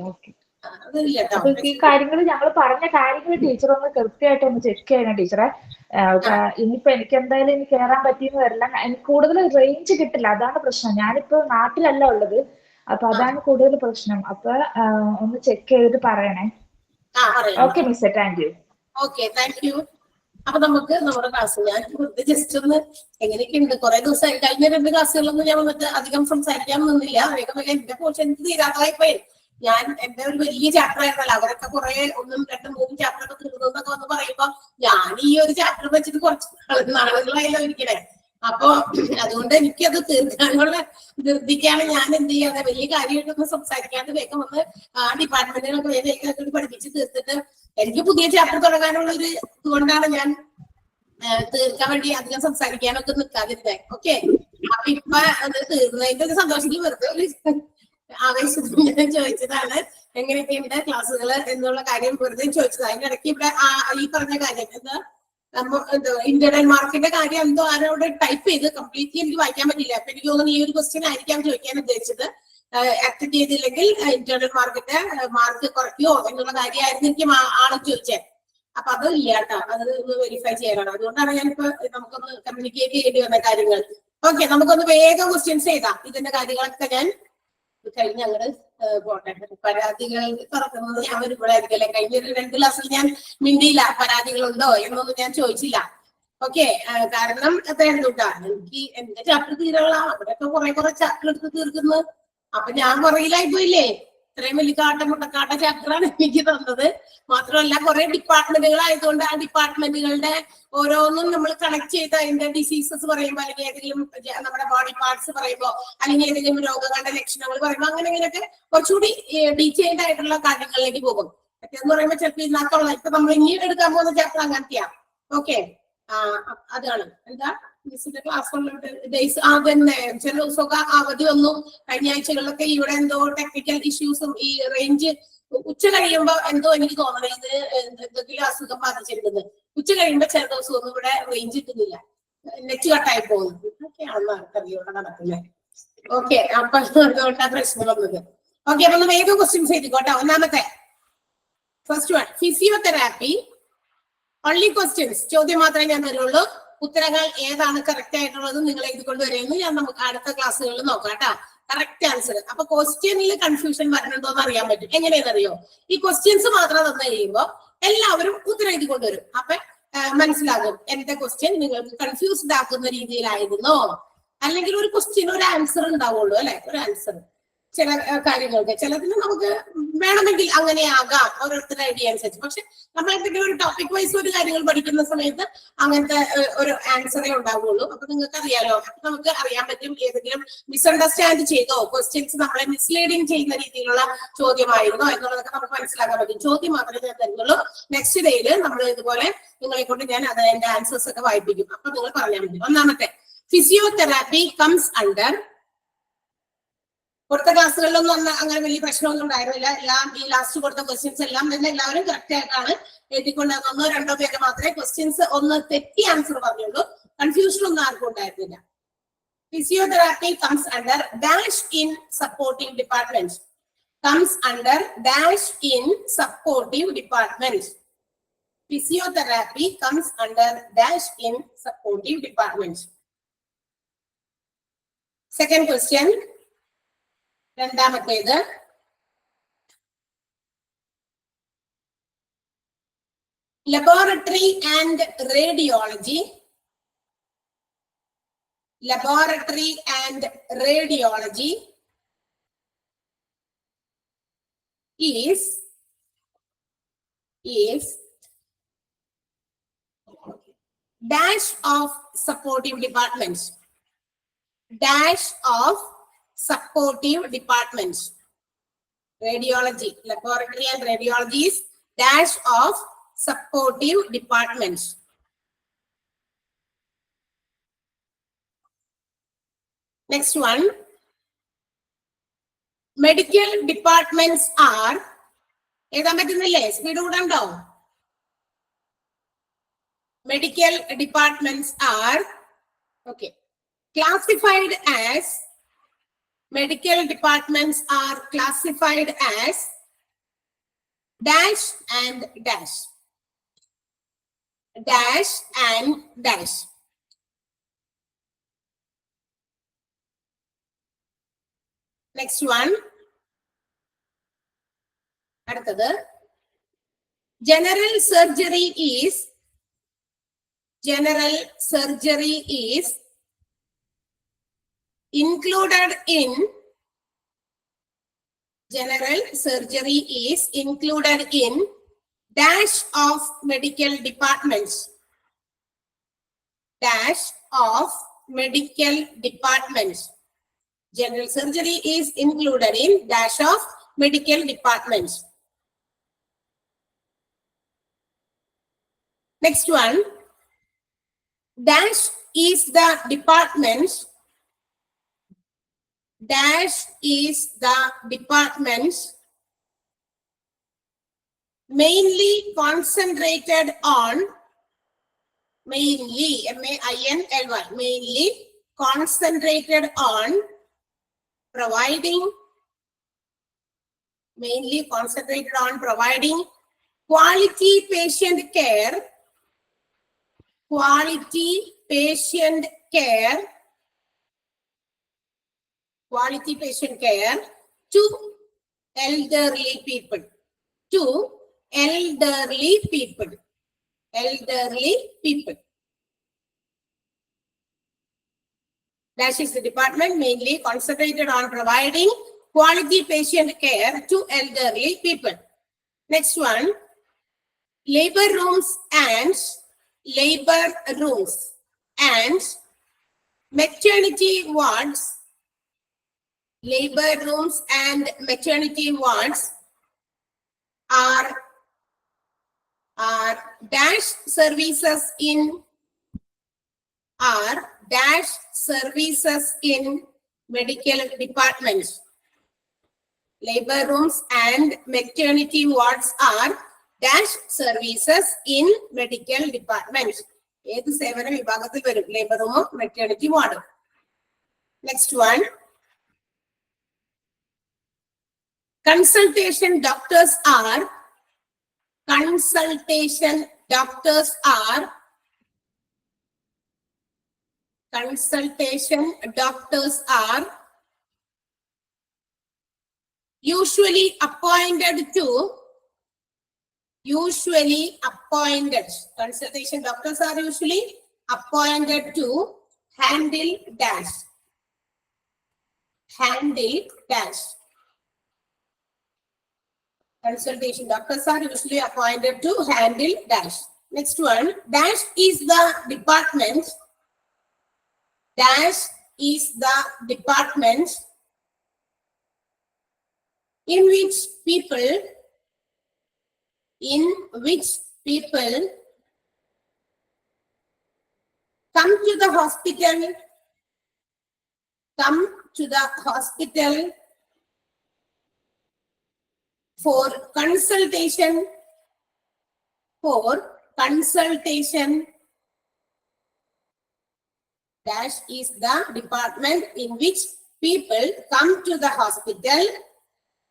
അപ്പൊ ഈ കാര്യങ്ങൾ ഞങ്ങൾ പറഞ്ഞ കാര്യങ്ങൾ ടീച്ചർ ഒന്ന് കൃത്യമായിട്ട് ഒന്ന് ചെക്ക് ചെയ്യണം ടീച്ചറെ. ഇനിയിപ്പോ എനിക്ക് എന്തായാലും ഇനി കയറാൻ പറ്റിയെന്ന് വരില്ല. എനിക്ക് കൂടുതൽ റേഞ്ച് കിട്ടില്ല, അതാണ് പ്രശ്നം. ഞാനിപ്പോ നാട്ടിലല്ല ഉള്ളത്, അപ്പൊ അതാണ് കൂടുതൽ പ്രശ്നം. അപ്പൊ ഒന്ന് ചെക്ക് ചെയ്തിട്ട് പറയണേ. ഓക്കെ മിസ്സേ, thank you. Okay, thank you. അപ്പൊ നമുക്ക് നമ്മുടെ ക്ലാസ് ഞാൻ ജസ്റ്റ് ഒന്ന് എങ്ങനെയൊക്കെയുണ്ട്, കുറെ ദിവസമായി കഴിഞ്ഞ 2 ക്ലാസ്സുകളൊന്നും ഞാൻ വന്നിട്ട് അധികം സംസാരിക്കാൻ നിന്നില്ല. വേഗം എന്റെ പോർഷൻ എനിക്ക് തീരാതായിപ്പോയി. ഞാൻ എന്റെ ഒരു വലിയ ചാപ്റ്റർ ആയിരുന്നല്ലോ, അവരൊക്കെ കുറെ 1, 2, 3 ചാപ്റ്റർ ഒക്കെ തീർന്നൊക്കെ വന്ന് പറയുമ്പോ ഞാൻ ഈ ഒരു ചാപ്റ്റർ വെച്ചിട്ട് കുറച്ച് നാളുകളായല്ലോ ഇരിക്കണേ. അപ്പൊ അതുകൊണ്ട് എനിക്കത് തീർക്കാനുള്ള ധൃതിക്കാണ് ഞാൻ എന്ത് ചെയ്യാതെ വലിയ കാര്യമായിട്ടൊന്നും സംസാരിക്കാണ്ട് വേഗം വന്ന് ആ ഡിപ്പാർട്ട്മെന്റുകളൊക്കെ വേഗം പഠിപ്പിച്ച് തീർത്തിട്ട് എനിക്ക് പുതിയ ചാപ്റ്റർ തുടങ്ങാനുള്ള ഒരു ഇതുകൊണ്ടാണ് ഞാൻ തീർക്കാൻ വേണ്ടി അധികം സംസാരിക്കാനൊക്കെ നിൽക്കാതിരുന്നത്. ഓക്കെ, അപ്പൊ ഇപ്പൊ അത് തീർന്നതിന്റെ ഒരു സന്തോഷത്തിൽ വെറുതെ ഒരു ആവേശത്തിൽ ഞാൻ ചോദിച്ചതാണ് എങ്ങനെയൊക്കെയുണ്ട് ക്ലാസ്സുകൾ എന്നുള്ള കാര്യം വെറുതെ ചോദിച്ചത്. അതിനിടയ്ക്ക് ഇവിടെ ഈ പറഞ്ഞ കാര്യം എന്താ ഇന്റർണൽ മാർക്കിന്റെ കാര്യം എന്തോ ആരോട് ടൈപ്പ് ചെയ്ത് കംപ്ലീറ്റ്ലി എനിക്ക് വായിക്കാൻ പറ്റില്ല. അപ്പൊ എനിക്ക് തോന്നുന്നു ഈ ഒരു ക്വസ്റ്റ്യൻ ആയിരിക്കാം ചോദിക്കാൻ ഉദ്ദേശിച്ചത്. അറ്റൻഡ് ചെയ്തില്ലെങ്കിൽ ഇന്റർണൽ മാർക്കിന്റെ മാർക്ക് കുറയ്ക്കുമോ എന്നുള്ള കാര്യമായിരുന്നു എനിക്ക് ആള് ചോദിച്ചത്. അപ്പൊ അത് ഇല്ല കേട്ടോ, അത് ഒന്ന് വെരിഫൈ ചെയ്യാനാണ്. അതുകൊണ്ടാണ് ഞാനിപ്പോ നമുക്കൊന്ന് കമ്മ്യൂണിക്കേറ്റ് ചെയ്യേണ്ടി വന്ന കാര്യങ്ങൾ. ഓക്കെ, നമുക്കൊന്ന് വേഗം ക്വസ്റ്റ്യൻസ് ചെയ്താം. ഇതിന്റെ കാര്യങ്ങളൊക്കെ ഞാൻ കഴിഞ്ഞ് അങ്ങോട്ട് പോട്ടെ. പരാതികൾ തുറക്കുന്നത് ഞാൻ വരുമ്പോഴായിരിക്കും. കഴിഞ്ഞ 2 ക്ലാസ്സിൽ ഞാൻ മിണ്ടിയില്ല, പരാതികളുണ്ടോ എന്നൊന്നും ഞാൻ ചോദിച്ചില്ല. ഓക്കെ, കാരണം അതായിരുന്നു കേട്ടോ. എനിക്ക് എന്റെ ചാപ്റ്റർ തീരുകളാണ്, അവരൊക്കെ കുറെ ചാപ്റ്റർ എടുത്ത് തീർക്കുന്നത്. അപ്പൊ ഞാൻ പുറകിലായി പോയില്ലേ. ഇത്രയും വലിയ മുട്ടക്കാട്ട ചാപ്റ്ററാണ് എനിക്ക് തന്നത്. മാത്രമല്ല കുറെ ഡിപ്പാർട്ട്മെന്റുകൾ ആയതുകൊണ്ട് ആ ഡിപ്പാർട്ട്മെന്റുകളുടെ ഓരോന്നും നമ്മൾ കണക്ട് ചെയ്ത് അതിന്റെ ഡിസീസസ് പറയുമ്പോൾ, അല്ലെങ്കിൽ ഏതെങ്കിലും നമ്മുടെ ബോഡി പാർട്സ് പറയുമ്പോൾ, അല്ലെങ്കിൽ ഏതെങ്കിലും രോഗങ്ങളുടെ ലക്ഷണങ്ങൾ പറയുമ്പോൾ, അങ്ങനെയൊക്കെ കുറച്ചുകൂടി ഡീറ്റെയിൽഡ് ആയിട്ടുള്ള കാര്യങ്ങളിലേക്ക് പോകും. മറ്റേന്ന് പറയുമ്പോൾ ചിലപ്പോൾ ഇതിനകത്തുള്ള ഇപ്പൊ നമ്മൾ ഇനി എടുക്കാൻ പോകുന്ന ചാപ്റ്റർ അങ്ങനത്തെയാ. ഓക്കെ, അതാണ് എന്താ മിസ്സിന്റെ ക്ലാസ്സുകളുടെ ഡേയ്സ് തന്നെ ചില ദിവസമൊക്കെ അവധി വന്നു. കഴിഞ്ഞ ആഴ്ചകളിലൊക്കെ ഇവിടെ എന്തോ ടെക്നിക്കൽ ഇഷ്യൂസും ഈ റേഞ്ച് ഉച്ച കഴിയുമ്പോ എന്തോ എനിക്ക് തോന്നണം ഇത് എന്തെങ്കിലും അസുഖം ബാധിച്ചിരിക്കുന്നത്. ഉച്ച കഴിയുമ്പോ ചില ദിവസം ഒന്നും ഇവിടെ റേഞ്ച് കിട്ടുന്നില്ല, നെറ്റ് കട്ടായി പോകുന്നു. ഇതൊക്കെയാണെന്ന് ആർക്കറിയോടെ നടക്കുന്നത്. ഓക്കെ, അപ്പൊ അതുകൊണ്ടാണ് പ്രശ്നം വന്നത്. ഓക്കെ, അപ്പൊ ഒന്ന് വേഗം ക്വസ്റ്റ്യൻസ് എഴുതിക്കോട്ടെ. ഒന്നാമത്തെ first one, physiotherapy. Only questions, ചോദ്യം മാത്രമേ ഞാൻ തരുള്ളൂ. ഉത്തരങ്ങൾ ഏതാണ് കറക്റ്റ് ആയിട്ടുള്ളത് നിങ്ങൾ എഴുതിക്കൊണ്ട് വരുമെന്ന് ഞാൻ നമുക്ക് അടുത്ത ക്ലാസ്സുകളിൽ നോക്കാം കേട്ടോ. Correct answer. അപ്പൊ ക്വസ്റ്റ്യനിൽ കൺഫ്യൂഷൻ വരണുണ്ടോ എന്ന് അറിയാൻ പറ്റും. എങ്ങനെയാണെന്നറിയോ, ഈ ക്വസ്റ്റ്യൻസ് മാത്രം തന്നു കഴിയുമ്പോൾ എല്ലാവരും ഉത്തരം എഴുതിക്കൊണ്ട് വരും. അപ്പൊ മനസ്സിലാകും എന്റെ ക്വസ്റ്റ്യൻ നിങ്ങൾക്ക് കൺഫ്യൂസ്ഡ് ആക്കുന്ന രീതിയിലായിരുന്നോ, അല്ലെങ്കിൽ ഒരു ക്വസ്റ്റ്യൻ ഒരു ആൻസർ ഉണ്ടാവുള്ളൂ അല്ലെ, ഒരു ആൻസർ ചില കാര്യങ്ങൾക്ക്. ചിലതിന് നമുക്ക് വേണമെങ്കിൽ അങ്ങനെ ആകാം, ഓരോരുത്തരുടെ ഐഡിയ അനുസരിച്ച്. പക്ഷെ നമ്മൾ എന്തെങ്കിലും ഒരു ടോപ്പിക് വൈസ് ഒരു കാര്യങ്ങൾ പഠിക്കുന്ന സമയത്ത് അങ്ങനത്തെ ഒരു ആൻസറേ ഉണ്ടാവുള്ളൂ. അപ്പൊ നിങ്ങൾക്ക് അറിയാലോ, നമുക്ക് അറിയാൻ പറ്റും ഏതെങ്കിലും മിസ്അണ്ടർസ്റ്റാൻഡ് ചെയ്തോ, ക്വസ്റ്റ്യൻസ് നമ്മളെ മിസ്ലീഡിങ് ചെയ്യുന്ന രീതിയിലുള്ള ചോദ്യമായിരുന്നോ എന്നുള്ളതൊക്കെ നമുക്ക് മനസ്സിലാക്കാൻ പറ്റും. ചോദ്യം മാത്രമേ ഞാൻ തരുന്നുള്ളൂ. നെക്സ്റ്റ് ഡേയില് നമ്മൾ ഇതുപോലെ നിങ്ങളെ കൊണ്ട് ഞാൻ അത് എന്റെ ആൻസേഴ്സ് ഒക്കെ വായിപ്പിക്കും. അപ്പൊ നിങ്ങൾ പറഞ്ഞാൽ മതി. ഒന്നാമത്തെ, ഫിസിയോതെറാപ്പി കംസ് അണ്ടർ കൊടുത്ത ക്ലാസ്സുകളിലൊന്നും അങ്ങനെ വലിയ പ്രശ്നമൊന്നും ഉണ്ടായിരുന്നില്ല. എല്ലാം ഈ ലാസ്റ്റ് കൊടുത്ത ക്വസ്റ്റ്യൻസ് എല്ലാം തന്നെ എല്ലാവരും കറക്റ്റ് ആയിട്ടാണ് എഴുതിക്കൊണ്ട്. 1-2 പേര് മാത്രമേ ക്വസ്റ്റ്യൻസ് ഒന്ന് തെറ്റി ആൻസർ പറഞ്ഞുള്ളൂ. കൺഫ്യൂഷൻ ഒന്നും ആർക്കും ഉണ്ടായിരുന്നില്ല. Physiotherapy comes under dash in supporting departments. Comes under dash in supportive departments. Physiotherapy comes under dash in supportive departments. Second question. രണ്ടാമത്തേത് laboratory and radiology. Laboratory and radiology is dash of supportive departments. Dash of supportive departments. Radiology, laboratory and radiology is dash of supportive departments. Next one. Medical departments are, ഏതാ പറ്റുന്നില്ലേ? Speed കൂടണ്ടോ? Medical departments are, okay, classified as, medical departments are classified as dash and dash. Dash and dash. Next one. അടുത്തത് general surgery is included in, general surgery is included in dash of medical departments. Dash of medical departments. General surgery is included in dash of medical departments. Next one. Dash is the departments. Dash is the departments mainly concentrated on, mainly, M-A-I-N-L-Y, mainly concentrated on providing, mainly concentrated on providing quality patient care, quality patient care, quality patient care to elderly people, to elderly people, elderly people. Dash is the department mainly concentrated on providing quality patient care to elderly people. Next one. Labor rooms and maternity wards. Labor rooms and maternity wards are dash services in, are dash services in medical departments. Labor rooms and maternity wards are dash services in medical departments. ഏത് സേവന വിഭാഗത്തിൽ വരും? Labour റൂമും maternity വാർഡും. Next one. Consultation doctors are, consultation doctors are, consultation doctors are usually appointed to, usually appointed, consultation doctors are usually appointed to handle dash, handle dash. Consultation doctors are usually appointed to handle dash. Next one. Dash is the department, dash is the department in which people come to the hospital for consultation, dash is the department in which people come to the hospital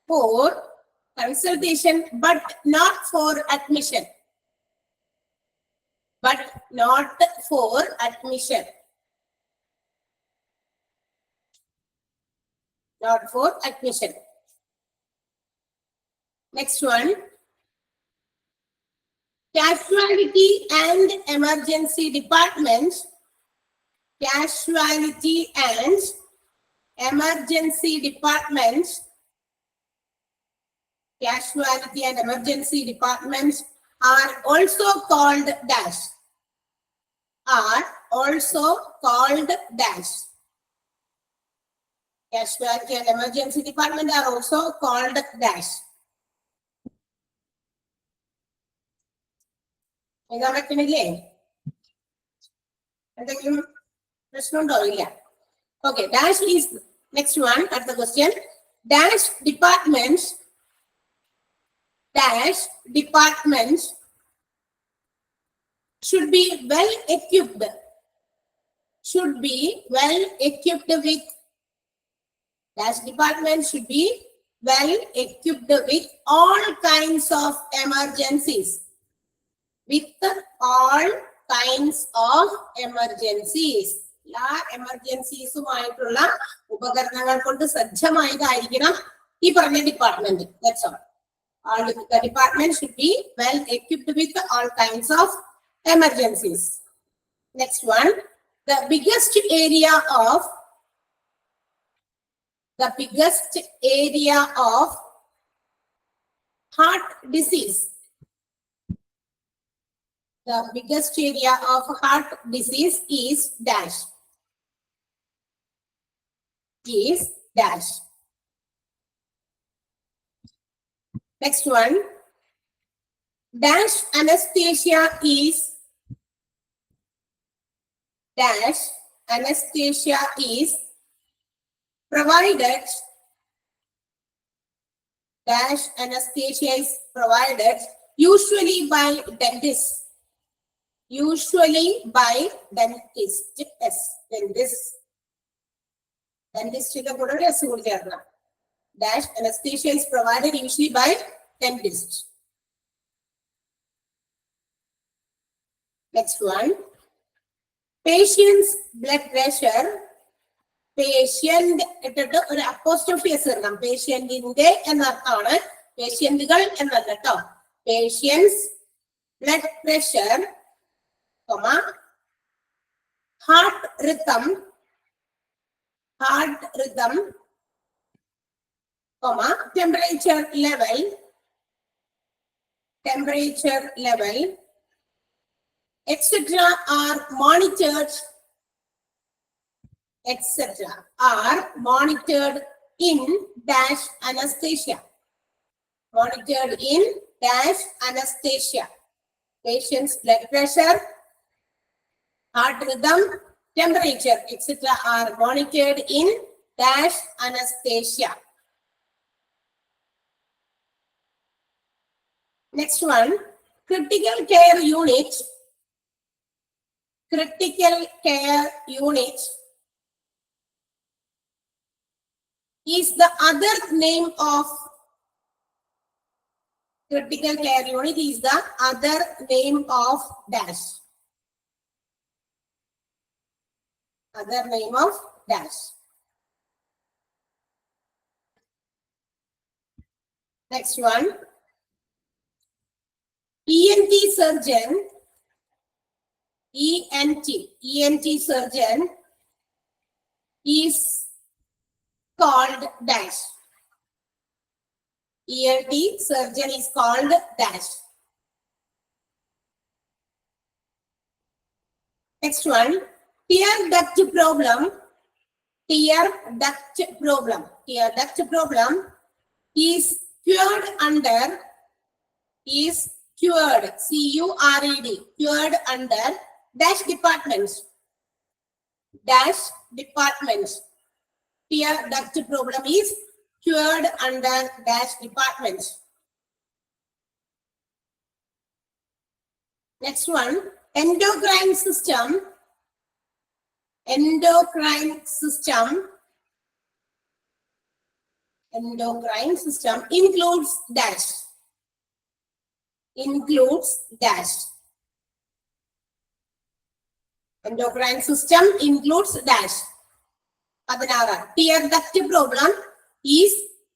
for consultation but not for admission. But not for admission. Not for admission. Next one. Casualty and emergency departments. Casualty and emergency departments. Casualty and emergency departments are also called dash. Are also called dash. Casualty and emergency department are also called dash. എഴുതാൻ പറ്റുന്നില്ലേ? എന്തെങ്കിലും പ്രശ്നമുണ്ടോ? ഇല്ല. Okay, dash is next one. At the question, dash departments should be well equipped. Should be well equipped with. Dash department should be well equipped with all kinds of emergencies. With all kinds of emergencies. എല്ലാ എമർജൻസീസുമായിട്ടുള്ള ഉപകരണങ്ങൾ കൊണ്ട് സജ്ജമായതായിരിക്കണം ഈ പറഞ്ഞ department. That's all. The department should be well equipped with all kinds of emergencies. Next one, the biggest area of heart disease. The biggest area of heart disease is dash. Is dash. Next one, dash anesthesia is provided. Dash anesthesia is provided usually by dentists. Usually by dentist. Yes, dentist. Dentist ന്റെ കൂടെ S കൂടി ചേർക്കണം. Dash anesthesia is provided usually by dentist. Next one, patient's blood pressure. Patient ഇട്ടിട്ട് ഒരു apostrophe S ഇടണം. പേഷ്യന്റിന്റെ എന്നർത്ഥമാണ്, പേഷ്യന്റുകൾ എന്നല്ല കേട്ടോ. Patients blood pressure, heart rhythm, temperature level, etc. are monitored, in dash anesthesia. Monitored in dash anesthesia. Patient's blood pressure, heart rhythm, temperature, etc. are monitored in dash anesthesia. Next one, critical care unit. Critical care unit is the other name of critical care unit is the other name of dash. Other name of dash. Next one, ENT surgeon. ENT surgeon is called dash. ENT surgeon is called dash. Next one, tear duct problem. Tear duct problem is cured under, CURED, cured under dash departments. Tear duct problem is cured under dash departments. Next one, endocrine system. Endocrine system. Endocrine system includes dash. Includes dash. Endocrine system includes dash. 16. Tear duct problem is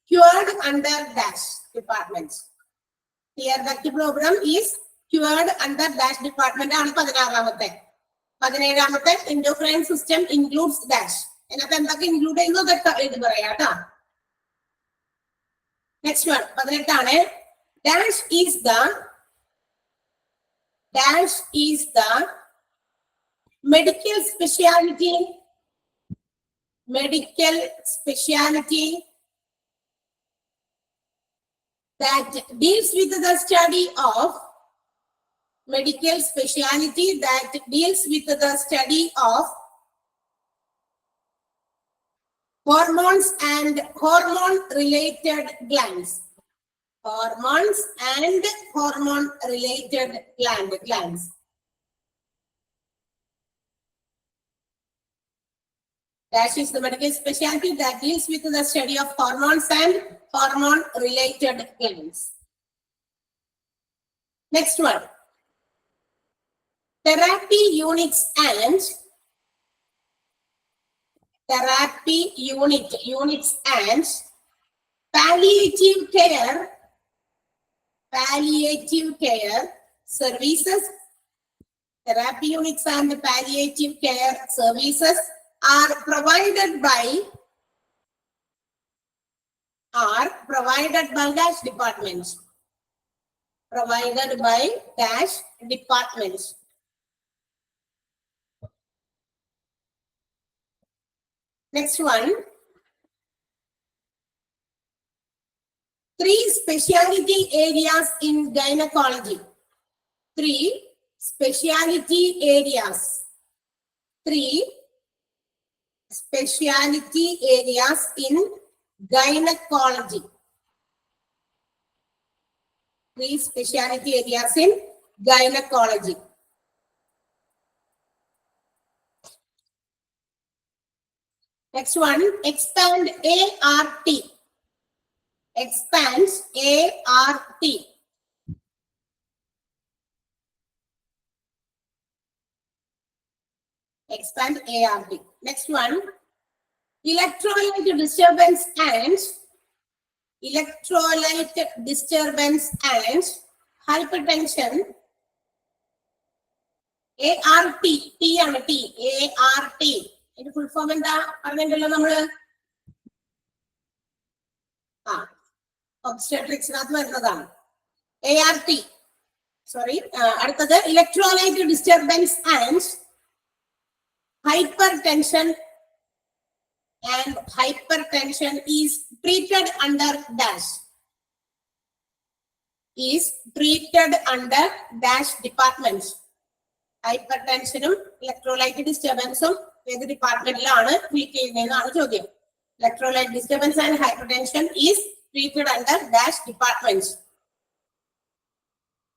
cured under dash department. Tear duct problem is cured under dash department ആണ് 16. 17. Endocrine system includes dash. ഇതിനകത്ത് എന്തൊക്കെ include ചെയ്യുന്നു അതൊക്കെ എഴുതി പറയാം കേട്ടോ. Next one, 18. Dash is the medical specialty that deals with the study of hormones and hormone related glands. Hormones and hormone related glands. Dash is the medical specialty that deals with the study of hormones and hormone related glands. Next one. Therapy units and palliative care services. Therapy units and palliative care services are provided by dash departments. Provided by dash departments. Next one. 3 specialty areas in gynecology. 3 specialty areas. 3 specialty areas in gynecology. 3 specialty areas in gynecology. Next one, expand ART. Expands ART. Expand ART. Next one, electrolyte disturbance and hypertension. ART. T ആണ് T. ART. ഇതിന്റെ full form എന്താ പറഞ്ഞല്ലോ നമ്മള്? ഒബ്സ്റ്റട്രിക്സിനകത്ത് വരുന്നതാണ് ART. Sorry, അടുത്തത് electrolyte disturbance and hypertension. And hypertension is treated under dash. Is treated under dash departments. Hypertensionum electrolyte disturbanceum ഏത് ഡിപ്പാർട്ട്മെന്റിലാണ് treat ചെയ്യുന്നതെന്നാണ് ചോദ്യം. Electrolyte disturbance and hypertension is treated under dash departments.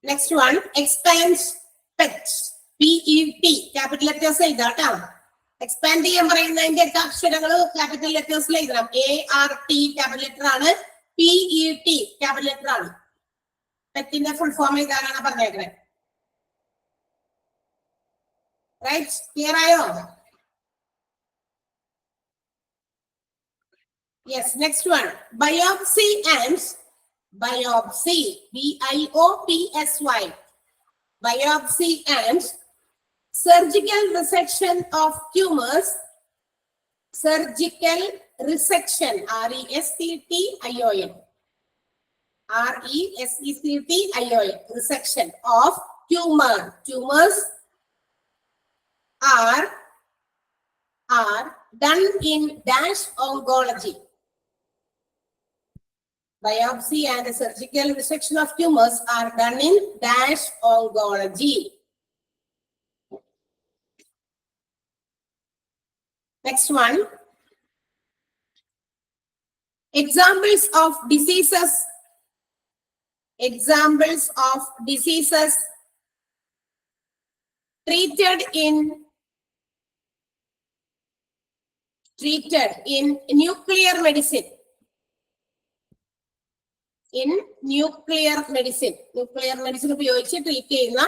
Next one, expands PET. PET capital letters എഴുതാട്ടോ. Expand ചെയ്യാൻ പറയുന്നതിന്റെ ഒക്കെ അക്ഷരങ്ങൾ capital ലെറ്റേഴ്സിൽ എഴുതണം. ART capital letter ആണ്. PET ക്യാപിറ്റൽ ലെറ്റർ ആണ്. പെറ്റിന്റെ ഫുൾ ഫോം എഴുതാനാണ് പറഞ്ഞേക്കുന്നത്. റൈറ്റ്, ക്ലിയർ ആയോ? Yes. Next one, biopsy and biopsy. BIOPSY. Biopsy and surgical resection of tumors. Surgical resection. RESECTION. RESECTION. Resection of tumor. Tumors are done in dash oncology. Biopsy and surgical resection of tumors are done in dash oncology. Next one. Examples of diseases. Examples of diseases treated in nuclear medicine. In nuclear medicine ഉപയോഗിച്ച് treat ചെയ്യുന്ന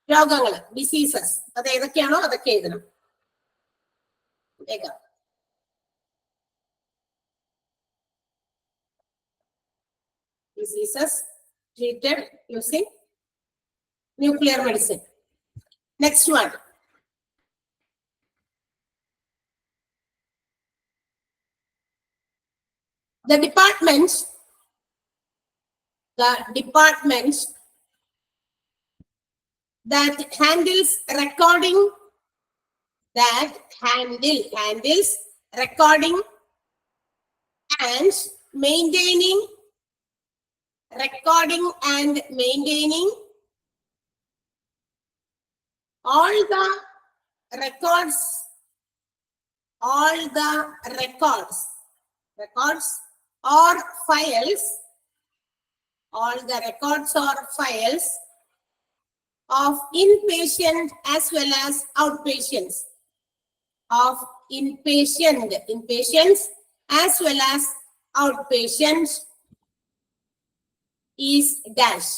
രോഗങ്ങൾ, diseases, അത് ഏതൊക്കെയാണോ അതൊക്കെ എഴുതണം. Diseases treated using nuclear medicine. Next one. The department that handles recording, and maintaining all the records or files, of inpatient as well as outpatients, inpatients as well as outpatients is dash.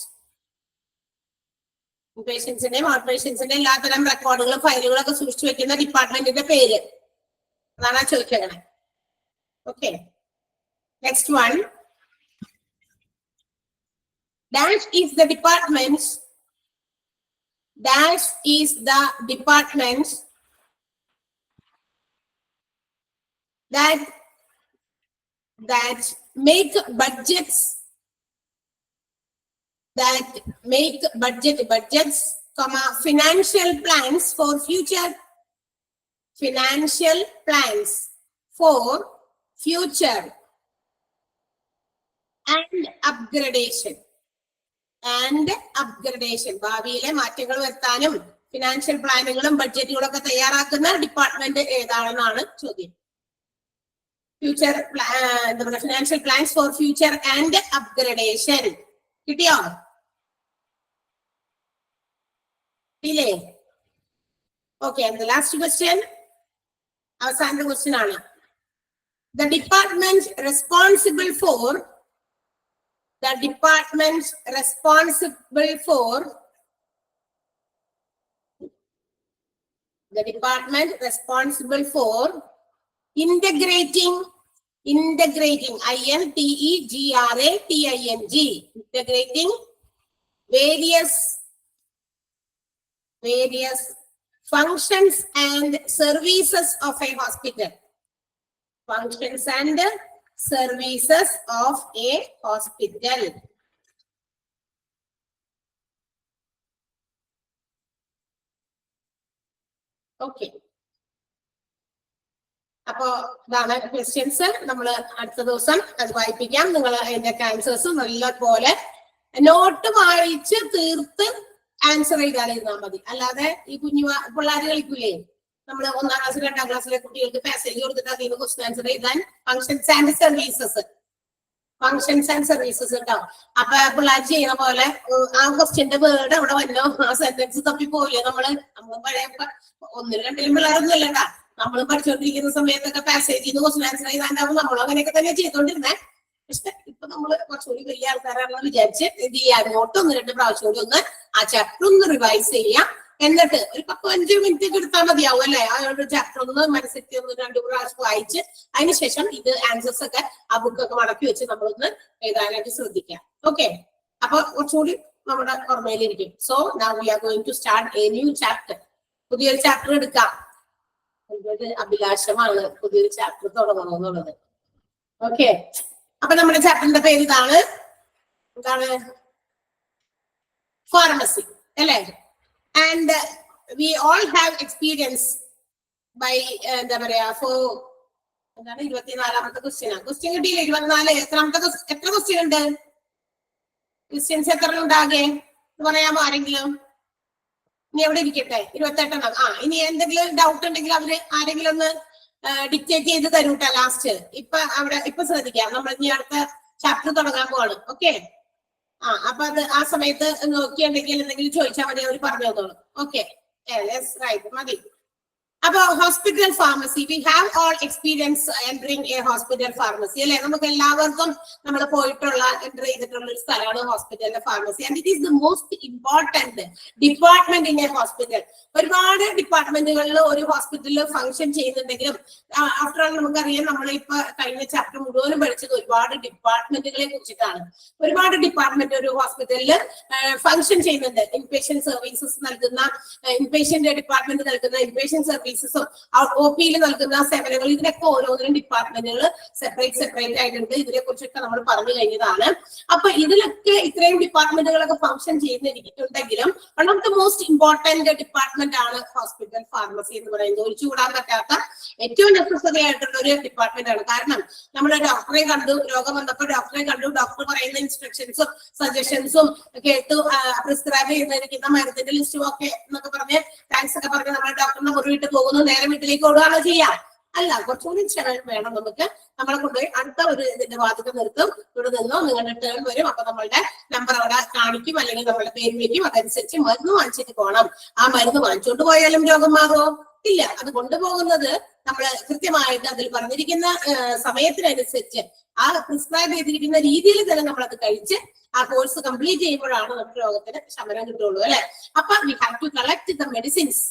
ഇൻപേഷ്യൻസിന്റെയും ഔട്ട്പേഷ്യൻസിന്റെയും എല്ലാത്തരം റെക്കോർഡുകളും ഫയലുകളും ഒക്കെ സൂക്ഷിച്ചു വെക്കുന്ന ഡിപ്പാർട്ട്മെന്റിന്റെ പേര് അതാണ് ചോദിക്കുന്നത്. Okay, next one. Dash is the department that make budgets, financial plans for future and upgradation. ഭാവിയിലെ മാറ്റങ്ങൾ വരുത്താനും ഫിനാൻഷ്യൽ പ്ലാനുകളും ബഡ്ജറ്റുകളും ഒക്കെ തയ്യാറാക്കുന്ന ഡിപ്പാർട്ട്മെന്റ് ഏതാണെന്നാണ് ചോദ്യം. ഫ്യൂച്ചർ എന്താ പറയുക, financial plans for future and upgradation. കിട്ടിയോ? ഇല്ലേ? ഓക്കെ, ലാസ്റ്റ് ക്വസ്റ്റ്യൻ, അവസാനത്തെ ക്വസ്റ്റ്യൻ ആണ്. The department responsible for integrating integrating various functions and services of a hospital. Okay, അപ്പോ ഇതാണ് ക്വസ്റ്റ്യൻസ്. നമ്മൾ അടുത്ത ദിവസം അത് വായിപ്പിക്കാം. നിങ്ങൾ അതിന്റെ ആൻസേഴ്സ് നല്ലപോലെ നോട്ട് വായിച്ച് തീർത്ത് ആൻസർ ചെയ്താലിരുന്നാൽ മതി. അല്ലാതെ ഈ പിള്ളേർ കളിക്കൂലേ, നമ്മൾ 1ാം ക്ലാസ് 2ാം ക്ലാസ്സിലെ കുട്ടികൾക്ക് പാസേജ് കൊടുത്തിട്ട് അതിന് ക്വസ്റ്റ്യൻ ആൻസർ ചെയ്താൽ ഫങ്ഷൻസ് ആൻഡ് സർവീസസ് ഉണ്ടാവും. അപ്പൊ പിള്ളേർ ചെയ്യുന്ന പോലെ ആ ക്വസ്റ്റ്യന്റെ വേർഡ് അവിടെ വന്നോ, ആ സെന്റൻസ് തപ്പി പോവില്ലേ. നമ്മള് പഴയ 1-ലും 2-ലും പിള്ളേരൊന്നും അല്ലട്ടാ, നമ്മൾ പഠിച്ചുകൊണ്ടിരിക്കുന്ന സമയത്തൊക്കെ പാസേജിൽ നിന്ന് ക്വസ്റ്റ്യൻ ആൻസർ ചെയ്താണ്ടാവും. നമ്മളും അങ്ങനെയൊക്കെ തന്നെ ചെയ്തോണ്ടിരുന്നേ. പക്ഷെ ഇപ്പൊ നമ്മള് കുറച്ചുകൂടി വലിയ ആൾക്കാരാണെന്ന് വിചാരിച്ച് എന്ത് ചെയ്യാം, നോട്ട് 1-2 പ്രാവശ്യം കൂടി ഒന്ന് ആ ചാപ്റ്റർ ഒന്ന് റിവൈസ് ചെയ്യാം. എന്നിട്ട് ഒരു 10-15 മിനിറ്റ് എടുത്താൽ മതിയാവും അല്ലെ? ആ ചാപ്റ്റർ ഒന്ന് മനസ്സിൽ ഒന്ന് 2 പ്രാവശ്യം വായിച്ച് അതിനുശേഷം ഇത് ആൻസേഴ്സ് ഒക്കെ ആ ബുക്കൊക്കെ മടക്കി വെച്ച് നമ്മളൊന്ന് എഴുതാനായിട്ട് ശ്രദ്ധിക്കാം. ഓക്കെ, അപ്പൊ കുറച്ചുകൂടി നമ്മുടെ ഓർമ്മയിലിരിക്കും. So now we are going to start a new chapter. പുതിയൊരു ചാപ്റ്റർ എടുക്കാം. ഒരു അഭിലാഷമാണ് പുതിയൊരു ചാപ്റ്റർ തുടങ്ങണമെന്നുള്ളത്. ഓക്കെ, അപ്പൊ നമ്മുടെ ചാപ്റ്ററിന്റെ പേര് ഇതാണ്. എന്താണ്? ഫാർമസി അല്ലേ? And we all have experience by എന്താ പറയാ, എന്താണ് 24ാമത്തെ ക്വസ്റ്റ്യൻ കിട്ടിയില്ല. 24 എത്ര ക്വസ്റ്റ്യൻ ഉണ്ട്? ക്വസ്റ്റ്യൻസ് എത്ര ഉണ്ടാകെ പറയാമോ ആരെങ്കിലും? ഇനി എവിടെ ഇരിക്കട്ടെ, 28 ഇനി എന്തെങ്കിലും ഡൗട്ട് ഉണ്ടെങ്കിൽ അവര് ആരെങ്കിലും ഒന്ന് ഡിക്റ്റേറ്റ് ചെയ്ത് തരൂട്ടാ ലാസ്റ്റ്. ഇപ്പൊ ശ്രദ്ധിക്കാം, നമ്മൾ ഇനി അടുത്ത ചാപ്റ്റർ തുടങ്ങാൻ പോവാണ്. ഓക്കെ, അപ്പൊ അത് ആ സമയത്ത് നോക്കിയുണ്ടെങ്കിൽ എന്തെങ്കിലും ചോദിച്ചാൽ മതി, അവർ പറഞ്ഞു തന്നോളൂ. ഓക്കെ, റൈറ്റ് മതി. അപ്പൊ hospital pharmacy, we have all experience entering A hospital pharmacy അല്ലെ? നമുക്ക് എല്ലാവർക്കും നമ്മൾ പോയിട്ടുള്ള എൻ്റർ ചെയ്തിട്ടുള്ള ഒരു സ്ഥലമാണ് ഹോസ്പിറ്റലിന്റെ pharmacy. And it is the most important department in a hospital. ഒരുപാട് ഡിപ്പാർട്ട്മെന്റുകളിൽ ഒരു ഹോസ്പിറ്റലിൽ ഫംഗ്ഷൻ ചെയ്യുന്നുണ്ടെങ്കിലും ആഫ്റ്റർ ഓൾ നമുക്കറിയാം, നമ്മളിപ്പോ കഴിഞ്ഞ ചാപ്റ്റർ മുഴുവനും പഠിച്ചത് ഒരുപാട് ഡിപ്പാർട്ട്മെന്റുകളെ കുറിച്ചിട്ടാണ്. ഒരുപാട് ഡിപ്പാർട്ട്മെന്റ് ഒരു ഹോസ്പിറ്റലിൽ ഫംഗ്ഷൻ ചെയ്യുന്നുണ്ട്. ഇൻപേഷ്യന്റ് സർവീസസ് നൽകുന്ന ഇൻപേഷ്യന്റ് ഡിപ്പാർട്ട്മെന്റ് നൽകുന്ന ഇൻപേഷ്യന്റ് സർവീസസും OP നൽകുന്ന സേവനങ്ങൾ, ഇതിനൊക്കെ ഓരോന്നിനും ഡിപ്പാർട്ട്മെന്റുകൾ സെപ്പറേറ്റ് ആയിട്ടുണ്ട്. ഇതിനെ കുറിച്ചൊക്കെ നമ്മൾ പറഞ്ഞു കഴിഞ്ഞതാണ്. അപ്പൊ ഇതിലൊക്കെ ഇത്രയും ഡിപ്പാർട്ട്മെന്റുകളൊക്കെ ഫംഗ്ഷൻ ചെയ്യുന്നുണ്ടെങ്കിലും one of the most important department ആണ് ഹോസ്പിറ്റൽ ഫാർമസി എന്ന് പറയുന്നത്. ഒഴിച്ചുകൂടാൻ പറ്റാത്ത ഏറ്റവും നെസസറി ആയിട്ടുള്ള ഒരു ഡിപ്പാർട്ട്മെന്റ് ആണ്. കാരണം നമ്മൾ ഡോക്ടറെ കണ്ടു, രോഗം വന്നപ്പോൾ ഡോക്ടറെ കണ്ടു, ഡോക്ടർ പറയുന്ന ഇൻസ്ട്രക്ഷൻസും സജഷൻസും കേട്ടു, പ്രിസ്ക്രൈബ് ചെയ്തിരിക്കുന്ന മരുന്നിന്റെ ലിസ്റ്റും ഒക്കെ എന്നൊക്കെ പറഞ്ഞ് താങ്ക്സ് ഒക്കെ പറഞ്ഞ് നമ്മൾ ഡോക്ടറിനെ മുറിവിട്ട് പോകുന്നു, നേരെ വീട്ടിലേക്ക് ഓടുകയാണോ ചെയ്യാം? അല്ല, കുറച്ചുകൂടി ക്ഷമ വേണം നമുക്ക്. നമ്മളെ കൊണ്ടുപോയി അടുത്ത ഒരു ഇതിന്റെ വാതിൽ നിർത്തും, ഇവിടെ നിന്നോ നിങ്ങളുടെ ടേൺ വരും. അപ്പൊ നമ്മളുടെ നമ്പർ അവിടെ കാണിക്കും, അല്ലെങ്കിൽ നമ്മളുടെ പേര് വിളിക്കും. അതനുസരിച്ച് മരുന്ന് വാങ്ങിച്ചിട്ട് പോകണം. ആ മരുന്ന് വാങ്ങിച്ചുകൊണ്ട് പോയാലും രോഗം മാറുമോ? ഇല്ല. അത് കൊണ്ടുപോകുന്നത് നമ്മൾ കൃത്യമായിട്ട് അതിൽ പറഞ്ഞിരിക്കുന്ന സമയത്തിനനുസരിച്ച് ആ പ്രിസ്ക്രൈബ് ചെയ്തിരിക്കുന്ന രീതിയിൽ തന്നെ നമ്മൾ അത് കഴിച്ച് ആ കോഴ്സ് കംപ്ലീറ്റ് ചെയ്യുമ്പോഴാണ് നമുക്ക് രോഗത്തിന് ശമനം കിട്ടുള്ളൂ അല്ലെ? അപ്പൊ we have to collect the medicines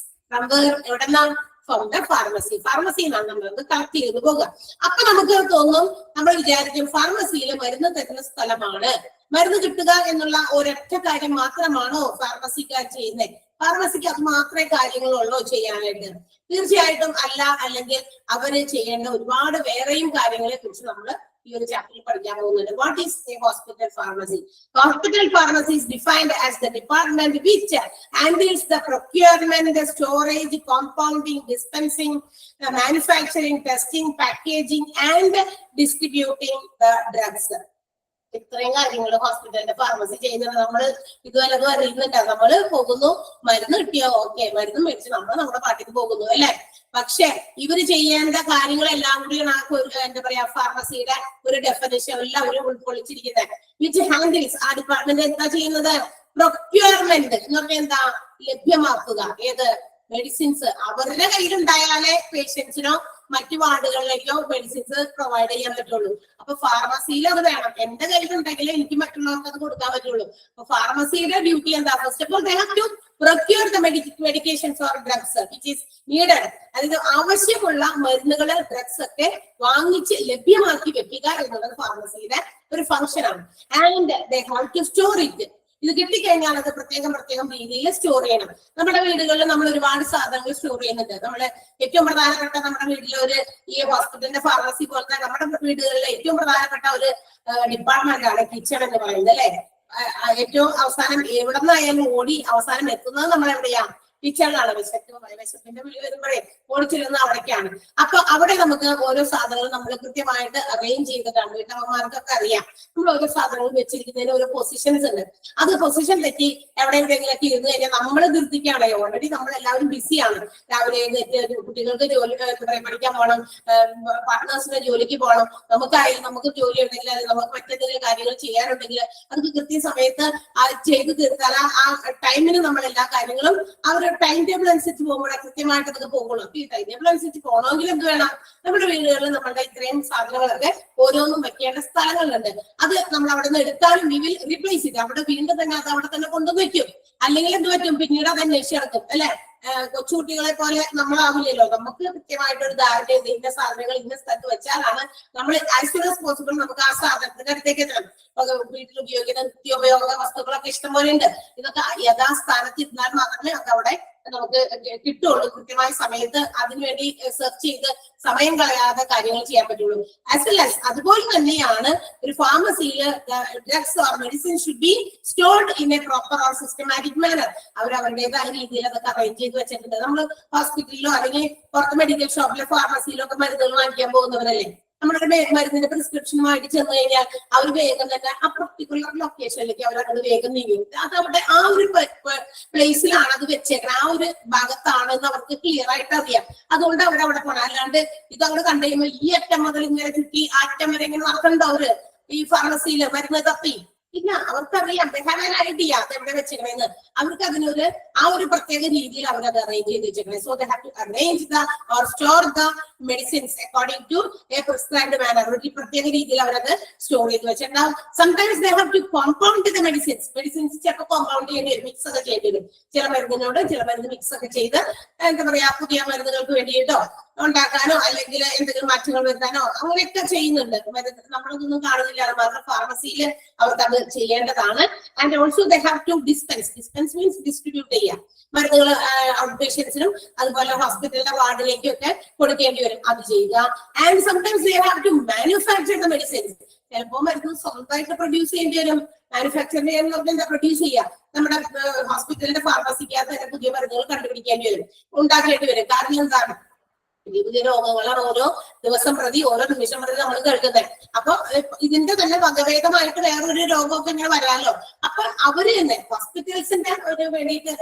എവിടെന്നാ? From the pharmacy. ഫാർമസിന്നാണ് നമ്മൾ കളക്ട് ചെയ്ത് പോകുക. അപ്പൊ നമുക്ക് തോന്നും, നമ്മൾ വിചാരിക്കും ഫാർമസിയിൽ മരുന്ന് തരുന്ന സ്ഥലമാണ്, മരുന്ന് കിട്ടുക എന്നുള്ള ഒരൊറ്റ കാര്യം മാത്രമാണോ ഫാർമസിക്കാർ ചെയ്യുന്നത്? ഫാർമസിക്ക് അത് മാത്രമേ കാര്യങ്ങളുള്ളൂ ചെയ്യാനായിട്ട്? തീർച്ചയായിട്ടും അല്ല. അല്ലെങ്കിൽ അവര് ചെയ്യേണ്ട ഒരുപാട് വേറെയും കാര്യങ്ങളെ കുറിച്ച് നമ്മൾ ഈ ഒരു ചാപ്റ്ററിൽ പഠിക്കാൻ പോകുന്നുണ്ട്. What is A hospital pharmacy? Hospital pharmacy is defined as the department which handles the procurement, the storage, compounding, dispensing, manufacturing, testing, packaging and distributing the drugs. ഇത്രയും കാര്യങ്ങൾ ഹോസ്പിറ്റലിന്റെ ഫാർമസി ചെയ്യുന്നത്. നമ്മൾ ഇതുവരെ അറിയുന്നുണ്ട്. നമ്മൾ പോകുന്നു, മരുന്ന് കിട്ടിയോ, ഓക്കെ, മരുന്ന് മേടിച്ച് നമ്മൾ നമ്മുടെ പാട്ടിക്ക് പോകുന്നു അല്ലെ? പക്ഷെ ഇവര് ചെയ്യേണ്ട കാര്യങ്ങളെല്ലാം കൂടിയാണ് എന്താ പറയാ ഫാർമസിയുടെ ഒരു ഡെഫിനിഷൻ എല്ലാവരും ഉൾക്കൊള്ളിച്ചിരിക്കുന്നത്. വിച്ച് ഹാൻഡിൽസ്, ആ ഡിപ്പാർട്ട്മെന്റ് എന്താ ചെയ്യുന്നത്? പ്രൊക്യൂർമെന്റ് എന്ന് പറഞ്ഞാൽ എന്താ? ലഭ്യമാക്കുക. ഏത്? മെഡിസിൻസ് അവരുടെ കയ്യിലുണ്ടായാലേ പേഷ്യൻസിനോ മറ്റു വാർഡുകളിലേക്കോ മെഡിസിൻസ് പ്രൊവൈഡ് ചെയ്യാൻ പറ്റുള്ളൂ. അപ്പൊ ഫാർമസിയിൽ അത് വേണം. എന്റെ കയ്യിലുണ്ടെങ്കിൽ എനിക്ക് മറ്റുള്ളവർക്ക് അത് കൊടുക്കാൻ പറ്റുള്ളൂ. അപ്പൊ ഫാർമസിയുടെ ഡ്യൂട്ടി എന്താ? First of all they have to procure the medications or drugs which is needed. അതായത് ആവശ്യമുള്ള മരുന്നുകള്, ഡ്രഗ്സ് ഒക്കെ വാങ്ങിച്ച് ലഭ്യമാക്കി വെക്കുക എന്നുള്ളത് ഫാർമസിയുടെ ഒരു ഫംഗ്ഷൻ ആണ്. And they have to store it. ഇത് കിട്ടിക്കഴിഞ്ഞാൽ അത് പ്രത്യേകം രീതിയിൽ സ്റ്റോർ ചെയ്യണം. നമ്മുടെ വീടുകളിൽ നമ്മൾ ഒരുപാട് സാധനങ്ങൾ സ്റ്റോർ ചെയ്യുന്നുണ്ട്. നമ്മള് ഏറ്റവും പ്രധാനപ്പെട്ട നമ്മുടെ വീട്ടിലെ ഒരു ഈ ഹോസ്പിറ്റലിന്റെ ഫാർമസി പോലത്തെ നമ്മുടെ വീടുകളിലെ ഏറ്റവും പ്രധാനപ്പെട്ട ഒരു ഡിപ്പാർട്ട്മെന്റ് ആണ് കിച്ചൺ എന്ന് പറയുന്നത് അല്ലെ? ഏറ്റവും അവസാനം എവിടെ നിന്നായാലും ഓടി അവസാനം എത്തുന്നത് നമ്മൾ എവിടെയാ? കിച്ചണിലാണ്. വിശപ്പിന്റെ വിളി വരുമ്പോഴേ ഓടിച്ചിരുന്ന അവിടേക്കാണ്. അപ്പൊ അവിടെ നമുക്ക് ഓരോ സാധനങ്ങളും നമ്മൾ കൃത്യമായിട്ട് അറേഞ്ച് ചെയ്തിട്ടാണ്. വീട്ടമ്മമാർക്കൊക്കെ അറിയാം, നമ്മൾ ഓരോ സാധനങ്ങൾ വെച്ചിരിക്കുന്നതിന് ഓരോ പൊസിഷൻസ് ഉണ്ട്. അത് പൊസിഷൻ തെറ്റി എവിടെയെങ്കിലൊക്കെ ഇരുന്ന് കഴിഞ്ഞാൽ നമ്മൾ ധൃതിക്കാണ്. ഓൾറെഡി നമ്മളെല്ലാവരും ബിസിയാണ്. രാവിലെ കുട്ടികൾക്ക് ജോലി പഠിക്കാൻ പോകണം, പാർട്ട്നേഴ്സിന്റെ ജോലിക്ക് പോകണം, നമുക്ക് ജോലി ഉണ്ടെങ്കിൽ നമുക്ക് മറ്റെന്തെങ്കിലും കാര്യങ്ങൾ ചെയ്യാനുണ്ടെങ്കിൽ അത് കൃത്യസമയത്ത് ചെയ്ത് തീർത്താൽ ആ ടൈമിന് നമ്മൾ എല്ലാ കാര്യങ്ങളും അവർ ടൈം ടേബിൾ അനുസരിച്ച് പോകുമ്പോൾ കൃത്യമായിട്ട് അത് പോകുള്ളൂ. അപ്പൊ ഈ ടൈം ടേബിൾ അനുസരിച്ച് പോകണമെങ്കിൽ എന്ത് വേണം? നമ്മുടെ വീടുകളിൽ നമ്മളുടെ ഇത്രയും സാധനങ്ങളൊക്കെ ഓരോന്നും വെക്കേണ്ട സ്ഥലങ്ങളുണ്ട്. അത് നമ്മൾ അവിടെ നിന്ന് എടുത്താലും വി വിൽ റീപ്ലേസ് ചെയ്ത് അവിടെ വീണ്ടും തന്നെ അത് അവിടെ തന്നെ കൊണ്ടുവന്ന് വെക്കും. അല്ലെങ്കിൽ എന്ത് പറ്റും? പിന്നീട് അത് അന്വേഷിച്ച് നടക്കും അല്ലെ? കൊച്ചുകുട്ടികളെ പോലെ നമ്മളാവില്ലല്ലോ. നമുക്ക് കൃത്യമായിട്ടൊരു ധാരണ ചെയ്ത് ഇന്ന സാധനങ്ങൾ ഇന്ന സ്ഥലത്ത് വെച്ചാലാണ് നമ്മൾ ആസ് സൂൺ ആസ് പോസിബിൾ നമുക്ക് ആ സാധനത്തിന്റെ അടുത്തേക്ക് എത്തണം. വീട്ടിൽ ഉപയോഗിക്കുന്ന നിത്യോപയോഗ വസ്തുക്കളൊക്കെ ഇഷ്ടംപോലെ ഉണ്ട്. ഇതൊക്കെ യഥാസ്ഥാനത്ത് ഇരുന്നാൽ മാത്രമേ അത് അവിടെ നമുക്ക് കിട്ടുള്ളൂ. കൃത്യമായ സമയത്ത് അതിനുവേണ്ടി സെർച്ച് ചെയ്ത് സമയം കളയാതെ കാര്യങ്ങൾ ചെയ്യാൻ പറ്റുള്ളൂ. ആസ് വെൽ ആസ് അതുപോലെ തന്നെയാണ് ഒരു ഫാർമസിയിൽ drugs or medicine should be stored in a proper or systematic manner. അവരവരുടേതായ രീതിയിൽ അതൊക്കെ അറേഞ്ച് ചെയ്ത് വെച്ചിട്ടുണ്ട്. നമ്മൾ ഹോസ്പിറ്റലിലോ അല്ലെങ്കിൽ പുറത്ത് മെഡിക്കൽ ഷോപ്പിലോ ഫാർമസിയിലോ ഒക്കെ മരുന്നുകൾ വാങ്ങിക്കാൻ പോകുന്നവരല്ലേ? നമ്മുടെ മരുന്നിന്റെ പ്രിസ്ക്രിപ്ഷനുമായിട്ട് ചെന്ന് കഴിഞ്ഞാൽ അവർ വേഗം തന്നെ ആ പർട്ടിക്കുലർ ലൊക്കേഷനിലേക്ക് അവരത് വേഗം നീങ്ങും. അത് അവിടെ ആ ഒരു പ്ലേസിലാണ് അത് വെച്ചേക്കണം, ആ ഒരു ഭാഗത്താണെന്ന് അവർക്ക് ക്ലിയർ ആയിട്ട് അറിയാം. അതുകൊണ്ട് അവരവിടെ പോകണം. അല്ലാണ്ട് ഇത് അവിടെ കണ്ടു കഴിയുമ്പോൾ ഈ അറ്റം മുതൽ ഇങ്ങനെ ചുറ്റി ആ അറ്റം വരെ ഇങ്ങനെ നടക്കണ്ട അവര് ഈ ഫാർമസിയില് മരുന്ന് തപ്പി. ഇല്ല, അവർക്കറിയാം ഐഡിയ അത് എവിടെ വെച്ചിരിക്കണെന്ന്. അവർക്ക് അതിനൊരു ആ ഒരു പ്രത്യേക രീതിയിൽ അവരത് അറേഞ്ച് ചെയ്ത് വെച്ചേക്കുന്നത്. So they have to arrange the or store the medicines according to a prescribed manner. ഒരു പ്രത്യേക രീതിയിൽ അവരത് സ്റ്റോർ ചെയ്ത് വെച്ചിട്ടുണ്ടാവും. Sometimes they have to compound the medicines ചിലപ്പോൾ കോമ്പൗണ്ട് ചെയ്യേണ്ടി വരും, മിക്സ് ഒക്കെ ചെയ്യേണ്ടി വരും. ചില മരുന്നിനോട് ചില മരുന്ന് മിക്സ് ഒക്കെ ചെയ്ത് എന്താ പറയാ പുതിയ മരുന്നുകൾക്ക് വേണ്ടിയിട്ടോ ഉണ്ടാക്കാനോ അല്ലെങ്കിൽ എന്തെങ്കിലും മാറ്റങ്ങൾ വരുത്താനോ അങ്ങനെയൊക്കെ ചെയ്യുന്നുണ്ട്. നമ്മളതൊന്നും കാണുന്നില്ല, അത് മാത്രം ഫാർമസിയിൽ അവർക്ക് അത് ചെയ്യേണ്ടതാണ്. And also they have to dispense means distribute ചെയ്യാം മരുന്നുകൾ ഔട്ട് പേഷ്യൻസിനും അതുപോലെ ഹോസ്പിറ്റലിന്റെ വാർഡിലേക്കും ഒക്കെ കൊടുക്കേണ്ടി വരും, അത് ചെയ്യുക. And sometimes they have to manufacture the medicines. ചിലപ്പോൾ മരുന്ന് സ്വന്തമായിട്ട് പ്രൊഡ്യൂസ് ചെയ്യേണ്ടി വരും. മാനുഫാക്ചർ ചെയ്യുന്ന പ്രൊഡ്യൂസ് ചെയ്യാം. നമ്മുടെ ഹോസ്പിറ്റലിന്റെ ഫാർമസിക്കകത്ത് തന്നെ പുതിയ മരുന്നുകൾ കണ്ടുപിടിക്കേണ്ടി വരും, ഉണ്ടാക്കേണ്ടി വരും. കാരണം എന്താണ്, പുതിയ പുതിയ രോഗങ്ങളാണ് ഓരോ ദിവസം പ്രതി ഓരോ നിമിഷം പ്രതി നമ്മൾ കേൾക്കുന്നത്. അപ്പൊ ഇതിന്റെ തന്നെ വകഭേദമായിട്ട് വേറൊരു രോഗമൊക്കെ ഇങ്ങനെ വരാമല്ലോ. അപ്പൊ അവര് തന്നെ ഹോസ്പിറ്റൽസിന്റെ ഒരു വേണ്ടിയിട്ട്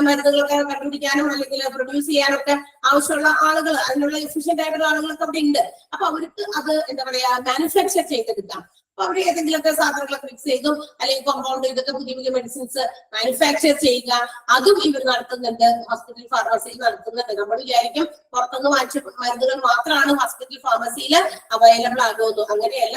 മരുന്നുകളൊക്കെ കണ്ടുപിടിക്കാനും അല്ലെങ്കിൽ പ്രൊഡ്യൂസ് ചെയ്യാനൊക്കെ ആവശ്യമുള്ള ആളുകൾ, അതിനുള്ള എഫിഷ്യന്റ് ആയിട്ടുള്ള ആളുകളൊക്കെ അവിടെ ഉണ്ട്. അപ്പൊ അവർക്ക് അത് എന്താ പറയാ മാനുഫാക്ചർ ചെയ്തെടുക്കാം. അപ്പൊ അവർ ഏതെങ്കിലുമൊക്കെ സാധനങ്ങളൊക്കെ മിക്സ് ചെയ്തും അല്ലെങ്കിൽ കോമ്പൗണ്ട് ചെയ്തൊക്കെ പുതിയ പുതിയ മെഡിസിൻസ് മാനുഫാക്ചർ ചെയ്യുക, അതും ഇവർ നടത്തുന്നുണ്ട്, ഹോസ്പിറ്റൽ ഫാർമസിയിൽ നടത്തുന്നുണ്ട്. നമ്മൾ വിചാരിക്കും പുറത്തുനിന്ന് വാങ്ങിച്ച മരുന്നുകൾ മാത്രമാണ് ഹോസ്പിറ്റൽ ഫാർമസിയിൽ അവൈലബിൾ ആകുമെന്നു. അങ്ങനെയല്ല,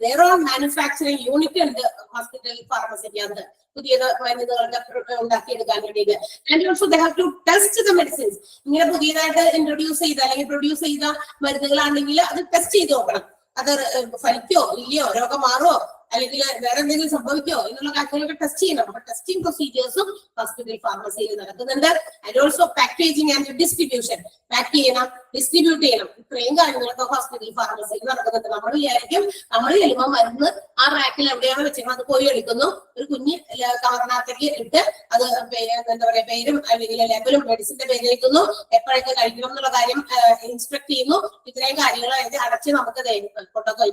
their own manufacturing യൂണിറ്റ് ഉണ്ട് ഹോസ്പിറ്റൽ ഫാർമസിക്കകത്ത് പുതിയ മരുന്നുകളുടെ ഉണ്ടാക്കിയെടുക്കാൻ വേണ്ടിയിട്ട്. And also they have to test the medicines. ഇങ്ങനെ പുതിയതായിട്ട് ഇൻട്രൊഡ്യൂസ് ചെയ്ത അല്ലെങ്കിൽ പ്രൊഡ്യൂസ് ചെയ്ത മരുന്നുകളാണെങ്കിൽ അത് ടെസ്റ്റ് ചെയ്ത് നോക്കണം. അത് ഫലിക്കോ ഇല്ലയോ, രോഗം മാറോ അല്ലെങ്കിൽ വേറെ എന്തെങ്കിലും സംഭവിക്കോ എന്നുള്ള കാര്യങ്ങളൊക്കെ ടെസ്റ്റ് ചെയ്യണം. അപ്പൊ ടെസ്റ്റിംഗ് പ്രൊസീജിയേഴ്സും ഹോസ്പിറ്റൽ ഫാർമസിയിൽ നടക്കുന്നുണ്ട്. And also packaging and distribution, pack ചെയ്യണം, ഡിസ്ട്രിബ്യൂട്ട് ചെയ്യണം, ഇത്രയും കാര്യങ്ങളൊക്കെ ഹോസ്പിറ്റൽ ഫാർമസിയിൽ നടക്കുന്നുണ്ട്. നമ്മൾ വിചാരിക്കും നമ്മൾ ചെല്ലുമ്പോൾ മരുന്ന് ആ റാക്കിൽ എവിടെയാണ് വെച്ചിരുന്നത് അത് പോയി എടുക്കുന്നു, ഒരു കുഞ്ഞ് കവറിനകത്തേക്ക് ഇട്ട് അത് എന്താ പറയാ പേരും അല്ലെങ്കിൽ ലേബലും മെഡിസിന്റെ പേര് വയ്ക്കുന്നു, എപ്പോഴൊക്കെ കഴിക്കണം എന്നുള്ള കാര്യം ഇൻസ്ട്രക്ട് ചെയ്യുന്നു. ഇത്രയും കാര്യങ്ങൾ അതിന്റെ അടച്ച് നമുക്ക് കൊണ്ടൊക്കെ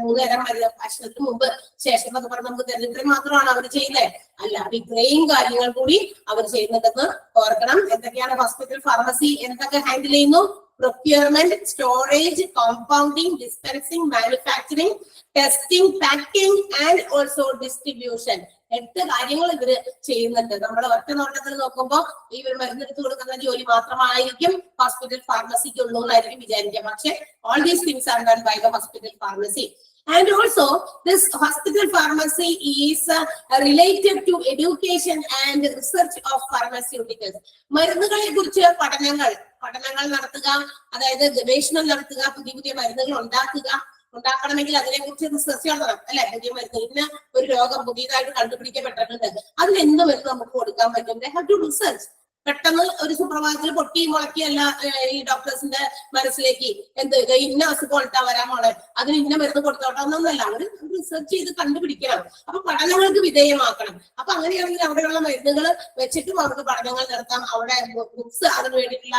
3 നേരം ഭക്ഷണത്തിന് മുമ്പ് ശേഷം എന്നൊക്കെ പറഞ്ഞ് നമുക്ക് തെരഞ്ഞെടുപ്പ് മാത്രമാണ് അവർ ചെയ്യുന്നത്. അല്ല, ഇത്രയും കാര്യങ്ങൾ കൂടി അവർ ചെയ്യുന്നുണ്ടെന്ന് ഓർക്കണം. എന്തൊക്കെയാണ് ഹോസ്പിറ്റൽ ഫാർമസി എന്തൊക്കെ ഹാൻഡിൽ ചെയ്യുന്നു? Procurement, storage, compounding, dispensing, manufacturing, testing, packing and also distribution. 8 കാര്യങ്ങൾ ഇവര് ചെയ്യുന്നുണ്ട്. നമ്മൾ ഒറ്റ നോട്ടത്തിൽ നോക്കുമ്പോൾ ഈ ഒരു മരുന്നെടുത്ത് കൊടുക്കുന്ന ജോലി മാത്രമായിരിക്കും ഹോസ്പിറ്റൽ ഫാർമസിക്ക് ഉള്ളൂ എന്നായിരിക്കും വിചാരിക്കുക. പക്ഷെ all these things are done by the hospital pharmacy. And also, this hospital pharmacy is related to education and research of pharmaceuticals. മരുന്നുകളെ കുറിച്ച് പഠനങ്ങൾ നടത്തുക, അതായത് ഗവേഷണം നടത്തുക, പുതിയ മരുന്നുകൾ ഉണ്ടാക്കണമെങ്കിൽ അതിനെ കുറിച്ച് റിസർച്ച് നടത്തണം അല്ലെ. പുതിയ മരുന്ന് ഇന്ന് ഒരു രോഗം പുതിയതായിട്ട് കണ്ടുപിടിക്കപ്പെട്ടിട്ടുണ്ട്, അതിനെന്ത് മരുന്ന് നമുക്ക് കൊടുക്കാൻ പറ്റും? They have to research. പെട്ടെന്ന് ഒരു സുപ്രഭാതത്തിൽ പൊട്ടി മുളക്കിയല്ല ഈ ഡോക്ടേഴ്സിന്റെ മനസ്സിലേക്ക് എന്ത് ഇന്ന അസുഖം വരാൻ പോണെ, അതിന് ഇന്ന മരുന്ന് കൊടുത്തോട്ടൊന്നല്ല, അവര് റിസർച്ച് ചെയ്ത് കണ്ടുപിടിക്കണം. അപ്പൊ പഠനങ്ങൾക്ക് വിധേയമാക്കണം. അപ്പൊ അങ്ങനെയാണെങ്കിൽ അവിടെയുള്ള മരുന്നുകൾ വെച്ചിട്ടും അവർക്ക് പഠനങ്ങൾ നടത്താം. അവിടെ ബുക്സ് അതിന് വേണ്ടിയിട്ടുള്ള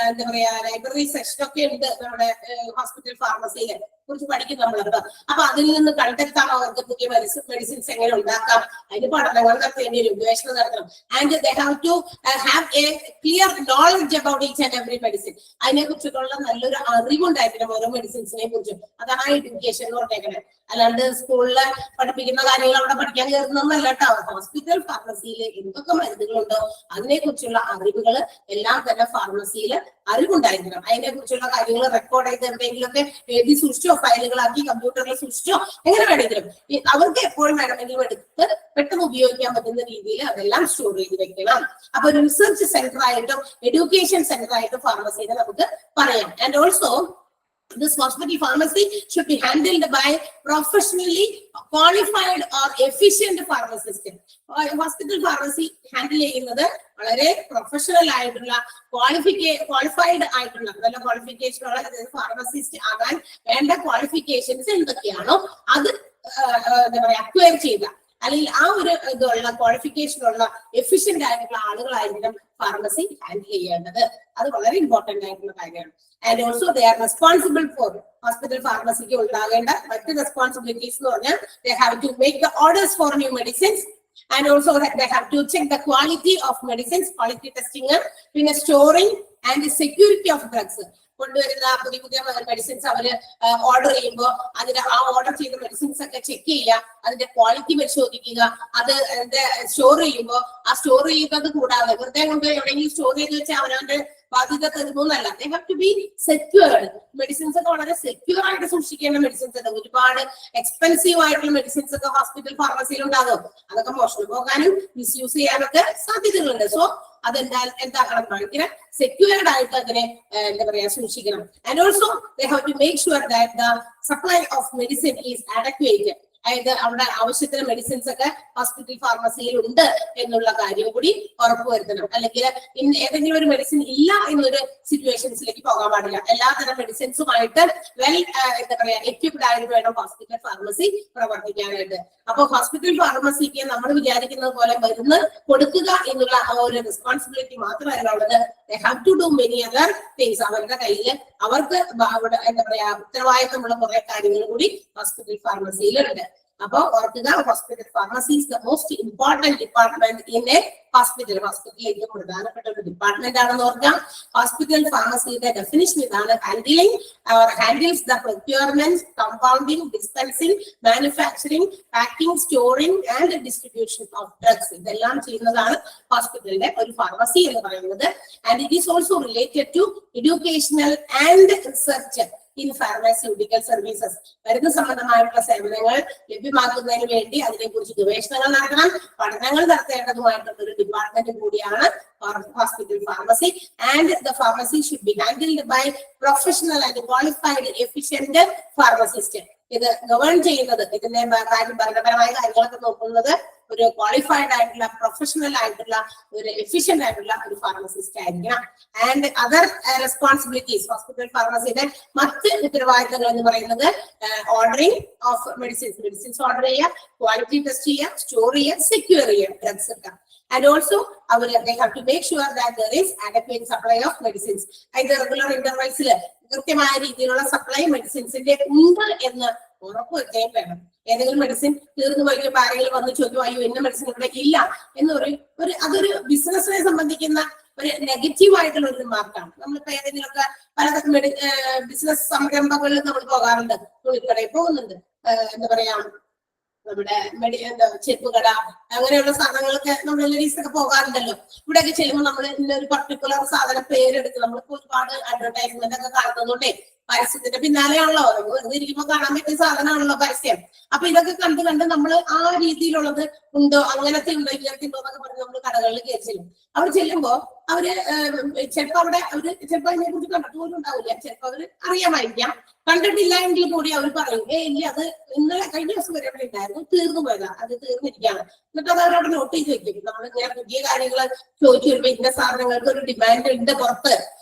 എന്താ പറയാ ലൈബ്രറി സെക്ഷൻ ഒക്കെ ഉണ്ട് നമ്മുടെ ഹോസ്പിറ്റൽ ഫാർമസിയിലെ കുറിച്ച് പഠിക്കും നമ്മളത്. അപ്പൊ അതിൽ നിന്ന് കണ്ടെത്താം അവർക്ക് പുതിയ മെഡിസിൻസ് എങ്ങനെ ഉണ്ടാക്കാം, അതിന് പഠനങ്ങൾ നടത്തേണ്ടി വരും, ഗവേഷണം നടത്തണം. And they have to have a clear knowledge about each and every medicine. അതിനെ കുറിച്ചിട്ടുള്ള നല്ലൊരു അറിവുണ്ടായിരിക്കണം ഓരോ മെഡിസിൻസിനെ കുറിച്ചും. അതാണ് എഡ്യൂക്കേഷൻ എന്ന് പറഞ്ഞേക്കുന്നത്. അല്ലാണ്ട് സ്കൂളില് പഠിപ്പിക്കുന്ന കാര്യങ്ങൾ അവിടെ പഠിക്കാൻ കയറുന്നതല്ല കേട്ടോ. ഹോസ്പിറ്റൽ ഫാർമസിയിൽ എന്തൊക്കെ മരുന്നുകളുണ്ടോ അതിനെ കുറിച്ചുള്ള അറിവുകൾ എല്ലാം തന്നെ ഫാർമസിയിൽ അറിവുണ്ടായിരിക്കണം. അതിനെ കുറിച്ചുള്ള കാര്യങ്ങൾ റെക്കോർഡ് ചെയ്ത് എവിടെയെങ്കിലുമൊക്കെ എഴുതി സൂക്ഷിച്ചോ, ഫയലുകളാക്കി കമ്പ്യൂട്ടറിൽ സൂക്ഷിച്ചോ, എങ്ങനെ വേണമെങ്കിലും അവർക്ക് എപ്പോഴും വേണമെങ്കിലും എടുത്ത് പെട്ടെന്ന് ഉപയോഗിക്കാൻ പറ്റുന്ന രീതിയിൽ അതെല്ലാം സ്റ്റോർ ചെയ്ത് വെക്കണം. അപ്പൊ ഒരു റിസർച്ച് സെന്റർ ആയിട്ടും എഡ്യൂക്കേഷൻ സെന്റർ ആയിട്ടും ഫാർമസിനെ നമുക്ക് പറയാം. And also this hospital pharmacy should be handled by professionally qualified or efficient pharmacist. Hospital pharmacy handle ചെയ്യുന്നത് വളരെ പ്രൊഫഷണൽ ആയിട്ടുള്ള ക്വാളിഫൈഡ് ആയിട്ടുള്ള നല്ല ക്വാളിഫിക്കേഷൻ ഉള്ള ഫാർമസിസ്റ്റ് ആകാൻ വേണ്ട ക്വാളിഫിക്കേഷൻസ് എന്തൊക്കെയാണോ അത് എന്താ പറയാ അക്വയർ ചെയ്ത അല്ലെങ്കിൽ ആ ഒരു ഇതുള്ള ക്വാളിഫിക്കേഷൻ ഉള്ള എഫിഷ്യന്റ് ആയിട്ടുള്ള ആളുകളായിരിക്കണം ഫാർമസി ഹാൻഡിൽ ചെയ്യേണ്ടത്. അത് വളരെ ഇമ്പോർട്ടന്റ് ആയിട്ടുള്ള കാര്യമാണ്. And also they are responsible for hospital ഫാർമസിക്ക് ഉണ്ടാകേണ്ട മറ്റ് റെസ്പോൺസിബിലിറ്റീസ് എന്ന് പറഞ്ഞാൽ they have to make the orders for new medicines. And also they have to check the quality of medicines, quality testing, പിന്നെ storing and the security of drugs. കൊണ്ടുവരുന്ന പുതിയ പുതിയ medicines അവര് ഓർഡർ ചെയ്യുമ്പോൾ അതിന്റെ ആ ഓർഡർ ചെയ്ത മെഡിസിൻസ് ഒക്കെ ചെക്ക് ചെയ്യുക, അതിന്റെ ക്വാളിറ്റി പരിശോധിക്കുക, അത് സ്റ്റോർ ചെയ്യുമ്പോൾ ആ സ്റ്റോർ ചെയ്യുന്നത് കൂടാതെ വെറുതെ കൊണ്ട് എവിടെയെങ്കിലും സ്റ്റോർ ചെയ്ത് വെച്ചാൽ അവനവന്റെ ബാധ്യത തരുന്നല്ല. They have to be secured. Medicines ഒക്കെ വളരെ സെക്യൂർ ആയിട്ട് സൂക്ഷിക്കേണ്ട മെഡിസിൻസ് ഉണ്ട്. ഒരുപാട് എക്സ്പെൻസീവ് ആയിട്ടുള്ള മെഡിസിൻസ് ഒക്കെ ഹോസ്പിറ്റൽ ഫാർമസിയിൽ ഉണ്ടാകും. അതൊക്കെ മോഷണം പോകാനും മിസ്യൂസ് ചെയ്യാനൊക്കെ സാധ്യതകളുണ്ട്. സോ എന്താക്കണം, ഭയങ്കര സെക്യൂർഡ് ആയിട്ട് അതിനെ എന്താ പറയാ സൂക്ഷിക്കണം. And also they have to make sure that the supply of medicine is adequate. അതായത് അവിടെ ആവശ്യത്തിന് മെഡിസിൻസ് ഒക്കെ ഹോസ്പിറ്റൽ ഫാർമസിയിൽ ഉണ്ട് എന്നുള്ള കാര്യം കൂടി ഉറപ്പുവരുത്തണം. അല്ലെങ്കിൽ ഏതെങ്കിലും ഒരു മെഡിസിൻ ഇല്ല എന്നൊരു സിറ്റുവേഷൻസിലേക്ക് പോകാൻ പാടില്ല. എല്ലാതരം മെഡിസിൻസുമായിട്ട് എന്താ പറയാ എക്വിപ്ഡ് ആയിട്ട് വേണം ഹോസ്പിറ്റൽ ഫാർമസി പ്രവർത്തിക്കാനായിട്ട്. അപ്പൊ ഹോസ്പിറ്റൽ ഫാർമസിക്ക് നമ്മൾ വിചാരിക്കുന്നത് പോലെ മരുന്ന് കൊടുക്കുക എന്നുള്ള ആ ഒരു റെസ്പോൺസിബിലിറ്റി മാത്രമല്ല ഉള്ളത്. they have to do many other things. അവരുടെ കയ്യിൽ അവർക്ക് എന്താ പറയാ ഉത്തരവാദിത്തമുള്ള കുറെ കാര്യങ്ങൾ കൂടി ഹോസ്പിറ്റൽ ഫാർമസിയിലുണ്ട്. അപ്പൊ ഓർക്കുക, hospital pharmacy is the most important department in a hospital. ഹോസ്പിറ്റലിൽ ഏറ്റവും പ്രധാനപ്പെട്ട ഒരു ഡിപ്പാർട്ട്മെന്റ് ആണെന്ന് ഓർക്കാം. ഹോസ്പിറ്റൽ ഫാർമസിയുടെ ഡെഫിനിഷൻ ഇതാണ്: handles the procurement, compounding, dispensing, manufacturing, packing, storing and distribution of drugs. ഇതെല്ലാം ചെയ്യുന്നതാണ് ഹോസ്പിറ്റലിന്റെ ഒരു ഫാർമസി എന്ന് പറയുന്നത്. And it is also related to educational and research in pharmaceutical services. മരുന്ന് സംബന്ധമായിട്ടുള്ള സേവനങ്ങൾ ലഭ്യമാക്കുന്നതിന് വേണ്ടി അതിനെക്കുറിച്ച് ഗവേഷണങ്ങൾ നടത്തണം, പഠനങ്ങൾ നടത്തേണ്ടതുമായിട്ടുള്ള ഒരു ഡിപ്പാർട്ട്മെന്റ് കൂടിയാണ് hospital pharmacy. And the pharmacy should be handled by professional and qualified efficient pharmacist. ഇത് ഗവേൺ ചെയ്യുന്നത്, ഇതിന്റെ ഭരണപരമായ കാര്യങ്ങളൊക്കെ നോക്കുന്നത് ഒരു ക്വാളിഫൈഡ് ആയിട്ടുള്ള പ്രൊഫഷണൽ ആയിട്ടുള്ള ഒരു എഫിഷ്യന്റ് ആയിട്ടുള്ള ഒരു ഫാർമസിസ്റ്റ് ആയിരിക്കണം. ആൻഡ് അതർ റെസ്പോൺസിബിലിറ്റീസ്, ഹോസ്പിറ്റൽ ഫാർമസിയുടെ മറ്റ് ഉത്തരവാദിത്തങ്ങൾ എന്ന് പറയുന്നത് ഓർഡറിംഗ് ഓഫ് മെഡിസിൻസ് ഓർഡർ ചെയ്യുക, ക്വാളിറ്റി ടെസ്റ്റ് ചെയ്യുക, സ്റ്റോർ ചെയ്യുക, സെക്യൂർ ചെയ്യുക ഡ്രഗ്സ് ഒക്കെ. And also they have to make sure that there is adequate supply of medicines. അതിന്റെ റെഗുലർ ഇന്റർവെൽസിൽ കൃത്യമായ രീതിയിലുള്ള സപ്ലൈ മെഡിസിൻസിന്റെ ഉണ്ട് എന്ന് ഉറപ്പുവരുത്തുകയും വേണം. ഏതെങ്കിലും മെഡിസിൻ തീർന്നു പോയപ്പോൾ ആരെങ്കിലും വന്ന് ചോദിക്കും അയ്യോ ഇന്ന മെഡിസിൻ ഇവിടെ ഇല്ല എന്നൊരു അതൊരു ബിസിനസിനെ സംബന്ധിക്കുന്ന ഒരു നെഗറ്റീവ് ആയിട്ടുള്ള ഒരു മാർക്കാണ്. നമ്മളിപ്പോ ഏതെങ്കിലുമൊക്കെ പലതരം ബിസിനസ് സംരംഭങ്ങളിൽ നമ്മൾ പോകാറുണ്ട്, തുണിക്കടയിൽ പോകുന്നുണ്ട്, എന്താ പറയാ നമ്മുടെ ചെരുപ്പ് കട, അങ്ങനെയുള്ള സാധനങ്ങളൊക്കെ നമ്മൾ ലേഡീസൊക്കെ പോകാറുണ്ടല്ലോ. ഇവിടെയൊക്കെ ചെല്ലുമ്പോൾ നമ്മൾ ഇന്നൊരു പർട്ടിക്കുലർ സാധനം പേരെടുത്ത് നമ്മളിപ്പോ ഒരുപാട് അഡ്വർടൈസ്മെന്റ് ഒക്കെ കാണുന്നതുകൊണ്ടേ പരസ്യത്തിന്റെ പിന്നാലെയാണല്ലോ, വെറുതെ ഇരിക്കുമ്പോൾ കാണാൻ പറ്റിയ സാധനമാണല്ലോ പരസ്യം. അപ്പൊ ഇതൊക്കെ കണ്ട് നമ്മൾ ആ രീതിയിലുള്ളത് ഉണ്ടോ, അങ്ങനത്തെ ഉണ്ടോ, ഇങ്ങനത്തെ ഉണ്ടോ എന്നൊക്കെ പറഞ്ഞ് നമ്മൾ കടകളിൽ കയറി ചെല്ലും. അവിടെ ചെല്ലുമ്പോ അവര് ചിലപ്പോ ചിലപ്പോ അതിനെ കുറിച്ച് കണ്ടിട്ട് പോലും ഉണ്ടാവില്ല, ചിലപ്പോ അവര് അറിയാമായിരിക്കാം. കണ്ടിട്ടില്ല എങ്കിൽ കൂടി അവർ പറയും ഇല്ല അത് ഇന്നലെ കഴിഞ്ഞ ദിവസം വരെ അവിടെ ഉണ്ടായിരുന്നു, തീർന്നു പോയതാ, അത് തീർന്നിരിക്കുകയാണ്. എന്നിട്ട് അത് അവരവിടെ നോട്ട് ചെയ്ത് വെക്കും. നമ്മൾ ഇങ്ങനെ പുതിയ കാര്യങ്ങൾ ചോദിച്ചു വരുമ്പോ ഇന്ന സാധനങ്ങൾക്ക് ഒരു ഡിമാൻഡ് ഉണ്ട് പുറത്ത്,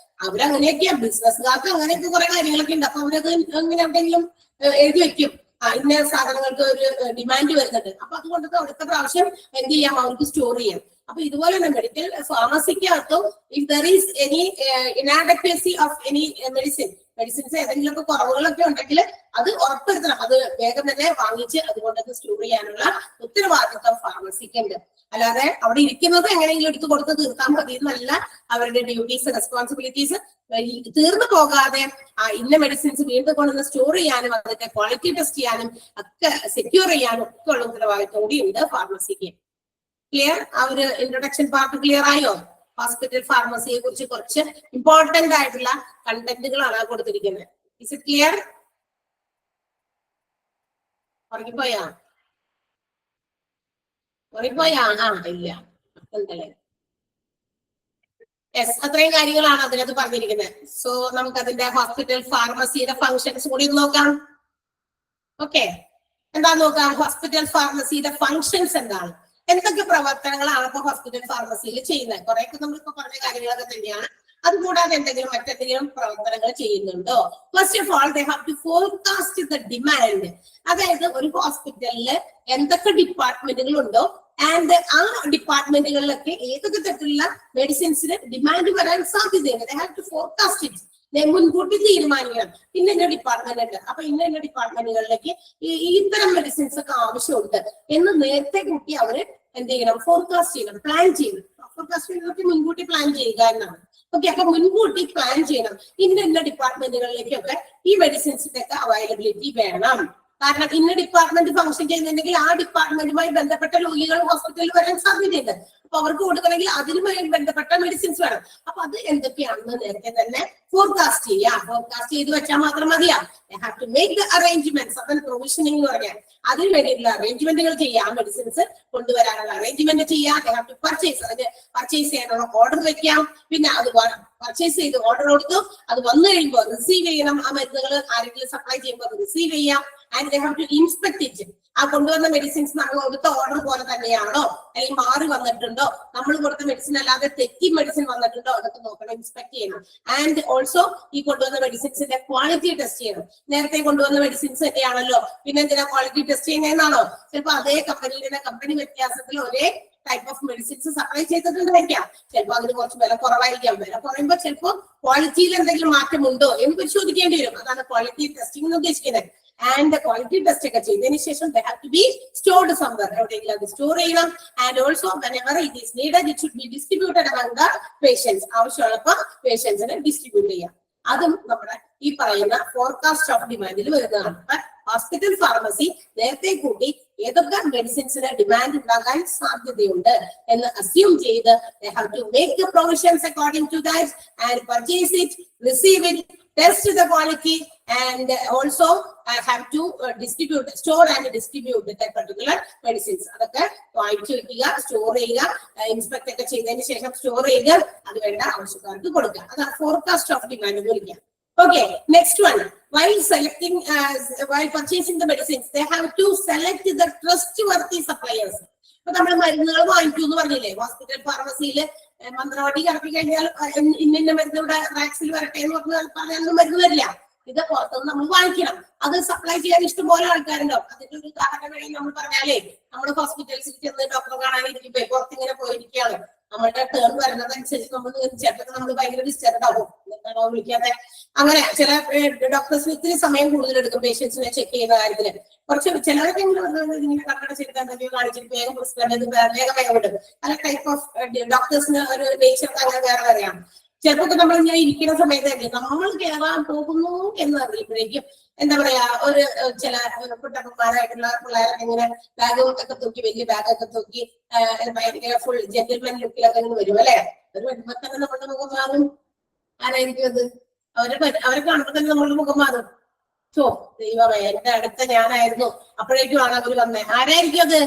അവരങ്ങനെയൊക്കെയാ, ബിസിനസ്സുകാർക്ക് അങ്ങനെയൊക്കെ കുറെ കാര്യങ്ങളൊക്കെ ഉണ്ട്. അപ്പൊ അവരത് അങ്ങനെ എവിടെയെങ്കിലും എഴുതി വെക്കും, ഇന്ന സാധനങ്ങൾക്ക് ഒരു ഡിമാൻഡ് വരുന്നുണ്ട്. അപ്പൊ അതുകൊണ്ട് അടുത്ത പ്രാവശ്യം എന്ത് ചെയ്യാം, അവർക്ക് സ്റ്റോർ ചെയ്യാം. അപ്പൊ ഇതുപോലെ തന്നെ മെഡിക്കൽ ഫാർമസിക്കകത്തും if there is any inadequacy of any medicines ഏതെങ്കിലുമൊക്കെ കുറവുകളൊക്കെ ഉണ്ടെങ്കിൽ അത് ഉറപ്പുവരുത്തണം. അത് വേഗം തന്നെ വാങ്ങിച്ച് അതുകൊണ്ടൊക്കെ സ്റ്റോർ ചെയ്യാനുള്ള ഉത്തരവാദിത്വം ഫാർമസിക്ക് ഉണ്ട്. അല്ലാതെ അവിടെ ഇരിക്കുന്നത് എങ്ങനെയെങ്കിലും എടുത്തു കൊടുത്ത് തീർത്താൽ മതി എന്നല്ല അവരുടെ ഡ്യൂട്ടീസ്, റെസ്പോൺസിബിലിറ്റീസ്. തീർന്നു പോകാതെ ഇന്ന മെഡിസിൻസ് വീണ്ടും കൊണ്ടുവന്ന് സ്റ്റോർ ചെയ്യാനും അതിന്റെ ക്വാളിറ്റി ടെസ്റ്റ് ചെയ്യാനും ഒക്കെ സെക്യൂർ ചെയ്യാനും ഒക്കെ ഉള്ള ഉത്തരവാദിത്വം കൂടി ഉണ്ട് ഫാർമസിക്ക്. ക്ലിയർ? ആ ഒരു ഇൻട്രൊഡക്ഷൻ പാർട്ട് ക്ലിയർ ആയോ? ഹോസ്പിറ്റൽ ഫാർമസിയെ കുറിച്ച് കുറച്ച് ഇമ്പോർട്ടന്റ് ആയിട്ടുള്ള കണ്ടന്റുകളാണ് കൊടുത്തിരിക്കുന്നത്. Is it clear? ഉറങ്ങിപ്പോയാ ഇല്ല എന്തല്ലേ? യെസ്, അത്രയും കാര്യങ്ങളാണ് അതിനകത്ത് പറഞ്ഞിരിക്കുന്നത്. സോ നമുക്ക് അതിന്റെ ഹോസ്പിറ്റൽ ഫാർമസിയുടെ ഫങ്ഷൻസ് കൂടി നോക്കാം. ഓക്കെ, എന്താ നോക്കാം? ഹോസ്പിറ്റൽ ഫാർമസിയുടെ ഫങ്ഷൻസ് എന്താണ്, എന്തൊക്കെ പ്രവർത്തനങ്ങളാണ് ഇപ്പൊ ഹോസ്പിറ്റൽ ഫാർമസിയിൽ ചെയ്യുന്നത്? കുറെയൊക്കെ നമ്മളിപ്പോ പറഞ്ഞ കാര്യങ്ങളൊക്കെ തന്നെയാണ്. അതുകൂടാതെ മറ്റെന്തെങ്കിലും പ്രവർത്തനങ്ങൾ ചെയ്യുന്നുണ്ടോ? First of all they have to forecast the demand. അതായത് ഒരു ഹോസ്പിറ്റലില് എന്തൊക്കെ ഡിപ്പാർട്ട്മെന്റുകൾ ഉണ്ടോ ആൻഡ് ആ ഡിപ്പാർട്ട്മെന്റുകളിലൊക്കെ ഏതൊക്കെ തരത്തിലുള്ള മെഡിസിൻസിന് ഡിമാൻഡ് വരാൻ സാധ്യതയുണ്ട്. They have to forecast it. മുൻകൂട്ടി തീരുമാനിക്കണം ഇന്ന ഡിപ്പാർട്ട്മെന്റ് ഉണ്ട്, അപ്പൊ ഇന്ന ഡിപ്പാർട്ട്മെന്റുകളിലേക്ക് ഇത്തരം മെഡിസിൻസ് ഒക്കെ ആവശ്യമുണ്ട് എന്ന് നേരത്തെ കൂട്ടി അവര് എന്ത് ചെയ്യണം? ഫോർകാസ്റ്റ് ചെയ്യണം, പ്ലാൻ ചെയ്യണം. ഫോർകാസ്റ്റ് മുൻകൂട്ടി പ്ലാൻ ചെയ്യുക എന്നാണ്. ഓക്കെ, അപ്പൊ മുൻകൂട്ടി പ്ലാൻ ചെയ്യണം. ഇന്ന ഡിപ്പാർട്ട്മെന്റുകളിലേക്കൊക്കെ ഈ മെഡിസിൻസിന്റെ ഒക്കെ അവൈലബിലിറ്റി വേണം. കാരണം ഇന്ന ഡിപ്പാർട്ട്മെന്റ് ഫംഗ്ഷൻ ചെയ്യുന്നുണ്ടെങ്കിൽ ആ ഡിപ്പാർട്ട്മെന്റുമായി ബന്ധപ്പെട്ട രോഗികൾ ഹോസ്പിറ്റലിൽ വരാൻ സാധ്യതയുണ്ട്. അപ്പൊ അവർക്ക് കൊടുക്കണമെങ്കിൽ അതിനുമായി ബന്ധപ്പെട്ട മെഡിസിൻസ് വേണം. അപ്പൊ അത് എന്തൊക്കെയാണെന്ന് നേരത്തെ തന്നെ ഫോർകാസ്റ്റ് ചെയ്യാം. ഫോർകാസ്റ്റ് ചെയ്ത് വെച്ചാൽ മാത്രം മതിയാ. Have to make the arrangements. അതാണ് പ്രൊവിഷനിങ് എന്ന് പറഞ്ഞാൽ. അതിന് വേണ്ടിയിട്ടുള്ള അറേഞ്ച്മെന്റുകൾ ചെയ്യാം. മെഡിസിൻസ് കൊണ്ടുവരാനുള്ള അറേഞ്ച്മെന്റ് ചെയ്യാം. Have to purchase. അതിന് പർച്ചേസ് ചെയ്യാനുള്ള ഓർഡർ വെക്കാം. പിന്നെ അത് പർച്ചേസ് ചെയ്ത് ഓർഡർ കൊടുത്തു, അത് വന്നു കഴിയുമ്പോൾ റിസീവ് ചെയ്യണം. ആ മരുന്നുകൾ ആരെങ്കിലും സപ്ലൈ ചെയ്യുമ്പോൾ റിസീവ് ചെയ്യാം. And they have to inspect it. ആ കൊണ്ടുവന്ന മെഡിസിൻസ് നമ്മൾ കൊടുത്ത ഓർഡർ പോലെ തന്നെയാണോ, അല്ലെങ്കിൽ മാറി വന്നിട്ടുണ്ടോ, നമ്മൾ കൊടുത്ത മെഡിസിൻ അല്ലാതെ തെറ്റി മെഡിസിൻ വന്നിട്ടുണ്ടോ, അതൊക്കെ നോക്കണം, ഇൻസ്പെക്ട് ചെയ്യണം. ആൻഡ് ഓൾസോ ഈ കൊണ്ടുവന്ന മെഡിസിൻസിന്റെ ക്വാളിറ്റി ടെസ്റ്റ് ചെയ്യണം. നേരത്തെ കൊണ്ടുവന്ന മെഡിസിൻസ് തന്നെയാണല്ലോ, പിന്നെ എന്തിനാ ക്വാളിറ്റി ടെസ്റ്റ് ചെയ്യുന്നതെന്നാണോ? ചിലപ്പോൾ അതേ കമ്പനിയുടെ കമ്പനി വ്യത്യാസത്തിൽ ഒരേ ടൈപ്പ് ഓഫ് മെഡിസിൻസ് സപ്ലൈ ചെയ്തിട്ടുണ്ടായിരിക്കാം. ചിലപ്പോൾ അതിന് കുറച്ച് വില കുറവായിരിക്കാം. വില കുറയുമ്പോൾ ചിലപ്പോൾ ക്വാളിറ്റിയിൽ എന്തെങ്കിലും മാറ്റമുണ്ടോ എന്ന് പരിശോധിക്കേണ്ടി വരും. അതാണ് ക്വാളിറ്റി ടെസ്റ്റിംഗ് എന്ന് ഉദ്ദേശിക്കുന്നത്. ആൻഡ് ക്വാളിറ്റി ടെസ്റ്റ് ഒക്കെ ചെയ്തതിനു ശേഷം they have to be stored somewhere. എവിടെയെങ്കിലും അത് സ്റ്റോർ ചെയ്യണം. And also whenever it is needed it should be distributed among the patients. ആവശ്യമുള്ളപ്പോൾ പേഷ്യൻസിനെ ഡിസ്ട്രിബ്യൂട്ട് ചെയ്യാം. അതും നമ്മുടെ ഈ പറയുന്ന ഫോർകാസ്റ്റ് ഓഫ് ഡിമാൻഡിൽ വരുന്നതാണ്. ഹോസ്പിറ്റൽ ഫാർമസി നേരത്തെ കൂട്ടി ഏതൊക്കെ മെഡിസിൻസിന് ഡിമാൻഡ് ഉണ്ടാകാൻ സാധ്യതയുണ്ട് എന്ന് അസ്യൂം ചെയ്ത് they have to make the provisions according to that and purchase it, receive it, test the quality, and also have to distribute, store and distribute that particular medicines. അതൊക്കെ വാങ്ങിച്ചു വെക്കുക, സ്റ്റോർ ചെയ്യുക, inspect ഒക്കെ ചെയ്തതിന് ശേഷം store ചെയ്യുക, അത് വേണ്ട ആവശ്യക്കാർക്ക് കൊടുക്കുക. അതാണ് ഫോർകാസ്റ്റ് ഓഫ് ഡിമാൻഡ് എന്ന് വിളിക്കുക. Okay, next one. While purchasing the medicines, they have to select the trustworthy suppliers. ഇപ്പൊ നമ്മൾ മരുന്നുകൾ വാങ്ങിക്കൂ എന്ന് പറഞ്ഞില്ലേ, ഹോസ്പിറ്റൽ ഫാർമസിയിൽ മന്ത്രവാടി കറക്കി കഴിഞ്ഞാൽ ഇന്ന മരുന്ന് ഇവിടെ റാക്സിൽ വരട്ടെ എന്ന് പറഞ്ഞാൽ മരുന്ന് വരില്ല. ഇത് പുറത്തുനിന്ന് നമ്മൾ വാങ്ങിക്കണം. അത് സപ്ലൈ ചെയ്യാൻ ഇഷ്ടംപോലെ ആൾക്കാരുണ്ടാവും. അതിന്റെ ഒരു ഉദാഹരണം വേണമെങ്കിൽ നമ്മൾ പറഞ്ഞാലേ, നമ്മൾ ഹോസ്പിറ്റൽസിൽ ചെന്ന് ഡോക്ടറെ കാണാനിരിക്കുമ്പോ പുറത്തിങ്ങനെ പോയിരിക്കുകയാണ്, നമ്മളുടെ ടേൺ വരുന്നതനുസരിച്ച് നമ്മൾ ചിലപ്പോൾ നമ്മൾ ഭയങ്കര ഡിസ്റ്റർബ് ആവും. എന്താണോ വിളിക്കാതെ, അങ്ങനെ ചില ഡോക്ടേഴ്സിന് ഇത്തിരി സമയം കൂടുതൽ എടുക്കും പേഷ്യൻസിനെ ചെക്ക് ചെയ്യുന്ന കാര്യത്തില്. കുറച്ച് ചിലരൊക്കെ ഇങ്ങനെ കണ്ണടച്ചെടുക്കാൻ എന്തെങ്കിലും കാണിച്ചിട്ട് വേഗം പ്രിസ്ക്രൈബ് വേഗം വിടും. പല ടൈപ്പ് ഓഫ് ഡോക്ടേഴ്സിന് ഒരു നേച്ചർ അങ്ങനെ വേറെ വേറെയാണ്. ചിലപ്പോൾ നമ്മൾ ഇങ്ങനെ ഇരിക്കുന്ന സമയത്തായിരിക്കും നമ്മൾ കയറാൻ പോകുന്നു എന്ന് അറിയുമ്പോഴേക്കും എന്താ പറയാ, ഒരു ചില കുട്ടപ്പന്മാരായിട്ടുള്ള പിള്ളേരൊക്കെ ഇങ്ങനെ ബാഗൊക്കെ തൂക്കി, വലിയ ബാഗൊക്കെ തൂക്കി ഭയങ്കര ഫുൾ ജെന്റിൽമെൻ ലുക്കിലൊക്കെ ഇങ്ങനെ വരും അല്ലെ. ഒരു വരുമ്പോ തന്നെ നമ്മളുടെ മുഖം മാറും. ആരായിരിക്കും അത്? അവരെ കാണുമ്പോൾ തന്നെ നമ്മളുടെ മുഖം മാറും. ദൈവമേ, എന്റെ അടുത്ത ഞാനായിരുന്നു, അപ്പോഴേക്കും ആണ് അവര് വന്നേ. ആരായിരിക്കും അത്?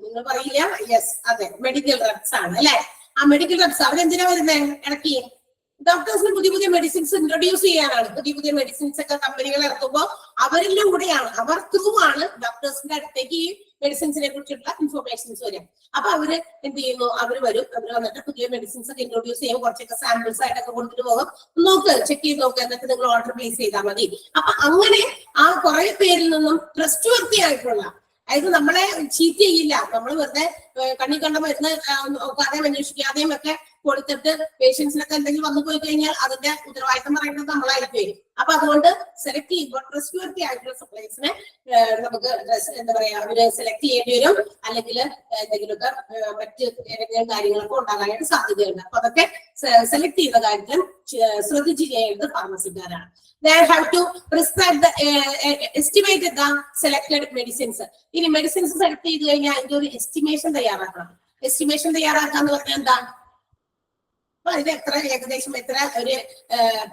നിങ്ങൾ പറയില്ല? യെസ്, അതെ, മെഡിക്കൽ റെപ്സ് ആണ് അല്ലെ. ആ മെഡിക്കൽ റെപ്സ് അവരെന്തിനാ വരുന്നേ? ഇടയ്ക്ക് ഡോക്ടേഴ്സിന് പുതിയ പുതിയ മെഡിസിൻസ് ഇൻട്രൊഡ്യൂസ് ചെയ്യാനാണ്. പുതിയ മെഡിസിൻസ് ഒക്കെ കമ്പനികൾ ഇറക്കുമ്പോൾ അവരിലൂടെയാണ്, അവർ ത്രൂ ആണ് ഡോക്ടേഴ്സിന്റെ അടുത്തേക്ക് ഈ മെഡിസിൻസിനെ കുറിച്ചുള്ള ഇൻഫർമേഷൻസ് വരും. അപ്പൊ അവര് എന്ത് ചെയ്യുന്നു? അവര് വരും, അവര് വന്നിട്ട് പുതിയ മെഡിസിൻസ് ഒക്കെ ഇൻട്രൊഡ്യൂസ് ചെയ്യും. കുറച്ചൊക്കെ സാമ്പിൾസ് ആയിട്ടൊക്കെ കൊണ്ടിട്ട് പോകും. നോക്ക്, ചെക്ക് ചെയ്ത് നോക്കുക, എന്നിട്ട് നിങ്ങൾ ഓർഡർ പ്ലേസ് ചെയ്താൽ മതി. അപ്പൊ അങ്ങനെ ആ കുറെ പേരിൽ നിന്നും ട്രസ്റ്റ് വർത്തി ആയിട്ടുള്ള, അതായത് നമ്മളെ ചീറ്റ് ചെയ്യില്ല, നമ്മൾ വെറുതെ കണ്ണി കണ്ട മരുന്ന് നോക്കാതെയും അന്വേഷിക്കാതെയും ഒക്കെ കൊടുത്തിട്ട് പേഷ്യൻസിനൊക്കെ എന്തെങ്കിലും വന്നു പോയി കഴിഞ്ഞാൽ അതിന്റെ ഉത്തരവാദിത്തം പറയുന്നത് നമ്മളായിരിക്കും. അപ്പൊ അതുകൊണ്ട് സെലക്ട് ചെയ്യുമ്പോൾ ട്രസ്റ്റ് വർത്തി ആയിട്ടുള്ള സപ്ലൈസിനെ നമുക്ക് എന്താ പറയാ, അവര് സെലക്ട് ചെയ്യേണ്ടി വരും. അല്ലെങ്കിൽ എന്തെങ്കിലുമൊക്കെ മറ്റ് ഏതെങ്കിലും കാര്യങ്ങളൊക്കെ ഉണ്ടാകാനായിട്ട് സാധ്യതയുണ്ട്. അപ്പൊ അതൊക്കെ സെലക്ട് ചെയ്യുന്ന കാര്യത്തിൽ ശ്രദ്ധിച്ച് ചെയ്യേണ്ടത് ഫാർമസിക്കാരാണ്. They have to prescribe the estimate the selected medicines. ഇനി മെഡിസിൻസ് സെലക്ട് ചെയ്ത് കഴിഞ്ഞാൽ അതിന്റെ ഒരു എസ്റ്റിമേഷൻ തയ്യാറാക്കണം. എസ്റ്റിമേഷൻ തയ്യാറാക്കാന്ന് പറഞ്ഞാൽ എന്താ? അപ്പൊ അതിന് എത്ര ഏകദേശം എത്ര ഒരു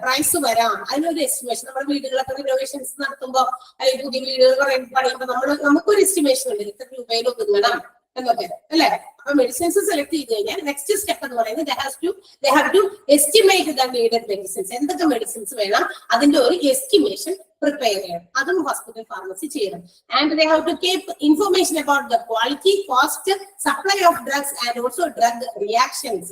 പ്രൈസ് വരാം, അതിനൊരു എസ്റ്റിമേഷൻ. നമ്മുടെ വീടുകളൊക്കെ റിനോവേഷൻസ് നടത്തുമ്പോൾ അല്ലെങ്കിൽ പുതിയ വീടുകൾ പണിയുമ്പോൾ നമുക്കൊരു എസ്റ്റിമേഷൻ ഉണ്ട്, ഇത്ര രൂപയിൽ ഒതുങ്ങണം എന്നൊക്കെ അല്ലെ. അപ്പൊ മെഡിസിൻസ് സെലക്ട് ചെയ്ത് കഴിഞ്ഞാൽ നെക്സ്റ്റ് സ്റ്റെപ്പ് എന്ന് പറയുന്നത് they have to estimate the needed medicines. എന്തൊക്കെ മെഡിസിൻസ് വേണം അതിന്റെ ഒരു എസ്റ്റിമേഷൻ പ്രിപ്പയർ ചെയ്യണം. അതും ഹോസ്പിറ്റൽ ഫാർമസി ചെയ്യണം. And they have to keep information about the quality, cost, supply of drugs and also drug reactions.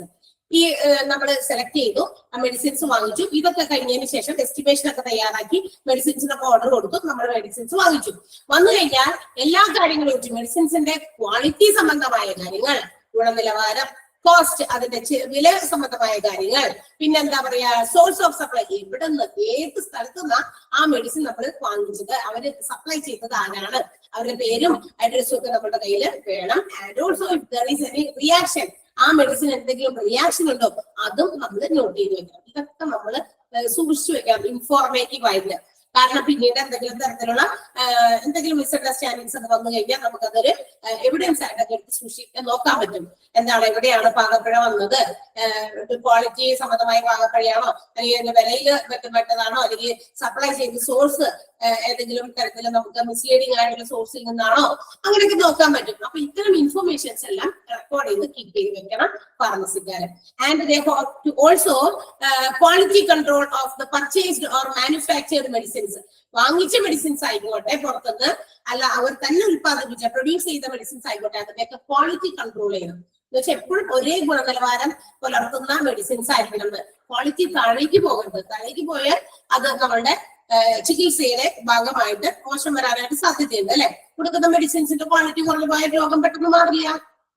ഈ നമ്മൾ സെലക്ട് ചെയ്തു, മെഡിസിൻസ് വാങ്ങിച്ചു, ഇതൊക്കെ കഴിഞ്ഞതിന് ശേഷം എസ്റ്റിമേഷൻ ഒക്കെ തയ്യാറാക്കി മെഡിസിൻസിനൊക്കെ ഓർഡർ കൊടുത്തു, നമ്മൾ മെഡിസിൻസ് വാങ്ങിച്ചു. വന്നു കഴിഞ്ഞാൽ എല്ലാ കാര്യങ്ങളും, മെഡിസിൻസിന്റെ ക്വാളിറ്റി സംബന്ധമായ കാര്യങ്ങൾ, ഗുണനിലവാരം, കോസ്റ്റ്, അതിന്റെ വില സംബന്ധമായ കാര്യങ്ങൾ, പിന്നെന്താ പറയാ സോഴ്സ് ഓഫ് സപ്ലൈ, എവിടെ നിന്ന് ഏത് സ്ഥലത്ത് നിന്നാ ആ മെഡിസിൻ നമ്മൾ വാങ്ങിച്ചത്, അവര് സപ്ലൈ ചെയ്തത് ആരാണ്, അവരുടെ പേരും അഡ്രസ്സും ഒക്കെ നമ്മുടെ കയ്യിൽ വേണം. And also if there is any reaction, ആ മെഡിസിൻ എന്തെങ്കിലും റിയാക്ഷൻ ഉണ്ടോ അതും നമ്മൾ നോട്ട് ചെയ്ത് വെക്കണം. ഇതൊക്കെ നമ്മൾ സൂക്ഷിച്ചു വെക്കണം ഇൻഫോർമേറ്റീവ് ആയിട്ട്. കാരണം പിന്നീട് എന്തെങ്കിലും തരത്തിലുള്ള എന്തെങ്കിലും മിസ്അണ്ടർസ്റ്റാൻഡിങ്സ് ഒക്കെ വന്നു കഴിഞ്ഞാൽ നമുക്കതൊരു എവിഡൻസ് ആയിട്ടൊക്കെ എടുത്ത് സൂക്ഷിക്കാൻ നോക്കാൻ പറ്റും. എന്താണ്, എവിടെയാണ് പാകപ്പിഴ വന്നത്, ക്വാളിറ്റി സംബന്ധമായ പാകപ്പിഴയാണോ, അല്ലെങ്കിൽ അതിന്റെ വിലയിൽ ബന്ധപ്പെട്ടതാണോ, അല്ലെങ്കിൽ സപ്ലൈ ചെയ്ത സോഴ്സ് ഏതെങ്കിലും തരത്തിൽ നമുക്ക് മിസ്ലീഡിംഗ് ആയിട്ടുള്ള സോഴ്സിൽ നിന്നാണോ, അങ്ങനെയൊക്കെ നോക്കാൻ പറ്റും. അപ്പൊ ഇത്തരം ഇൻഫർമേഷൻസ് എല്ലാം റെക്കോർഡ് ചെയ്ത് കീപ്പ് ചെയ്ത് വെക്കണം ഫാർമസിക്കാരൻ. And they have to also quality control of the purchased or manufactured medicines. വാങ്ങിച്ച മെഡിസിൻസ് ആയിക്കോട്ടെ, പുറത്തുനിന്ന് അല്ല അവർ തന്നെ ഉത്പാദിപ്പിച്ച പ്രൊഡ്യൂസ് ചെയ്ത മെഡിസിൻസ് ആയിക്കോട്ടെ, അതിന്റെയൊക്കെ ക്വാളിറ്റി കൺട്രോൾ ചെയ്യണം. എന്ന് വെച്ചാൽ എപ്പോഴും ഒരേ ഗുണനിലവാരം പുലർത്തുന്ന മെഡിസിൻസ് ആയിരിക്കണം. ക്വാളിറ്റി താഴേക്ക് പോകരുത്. താഴേക്ക് പോയാൽ അത് നമ്മളുടെ ചികിത്സയുടെ ഭാഗമായിട്ട് മോശം വരാനായിട്ട് സാധ്യതയുണ്ട് അല്ലെ. കൊടുക്കുന്ന മെഡിസിൻസിന്റെ ക്വാളിറ്റി കുറഞ്ഞു പോയ രോഗം പെട്ടെന്ന് മാറില്ല.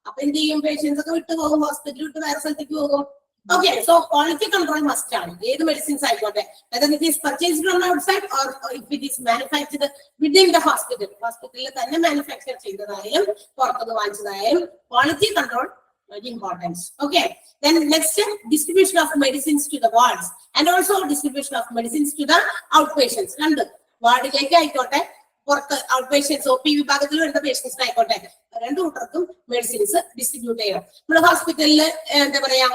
അപ്പൊ എന്ത് ചെയ്യും, പേഷ്യൻസ് ഒക്കെ വിട്ടുപോകും, ഹോസ്പിറ്റലിൽ വിട്ട് വേറെ സ്ഥലത്തേക്ക് പോകും. Okay, so quality control must ആണ്. ഏത് മെഡിസിൻസ് ആയിക്കോട്ടെ, whether it is purchased from outside or if it is manufactured within the hospital. ഹോസ്പിറ്റലിൽ തന്നെ മാനുഫാക്ചർ ചെയ്തതായാലും പുറത്തുനിന്ന് വാങ്ങിച്ചതായാലും quality control very important. Okay, then next distribution of medicines to the wards and also distribution of medicines to the outpatients. രണ്ട് വാർഡിലേക്ക് ആയിക്കോട്ടെ, പുറത്ത് out patients OP വിഭാഗത്തിൽ വരുന്ന പേഷ്യൻസിന് ആയിക്കോട്ടെ, രണ്ടു കൂട്ടർക്കും മെഡിസിൻസ് ഡിസ്ട്രിബ്യൂട്ട് ചെയ്യണം. നമ്മുടെ ഹോസ്പിറ്റലിൽ എന്താ പറയാ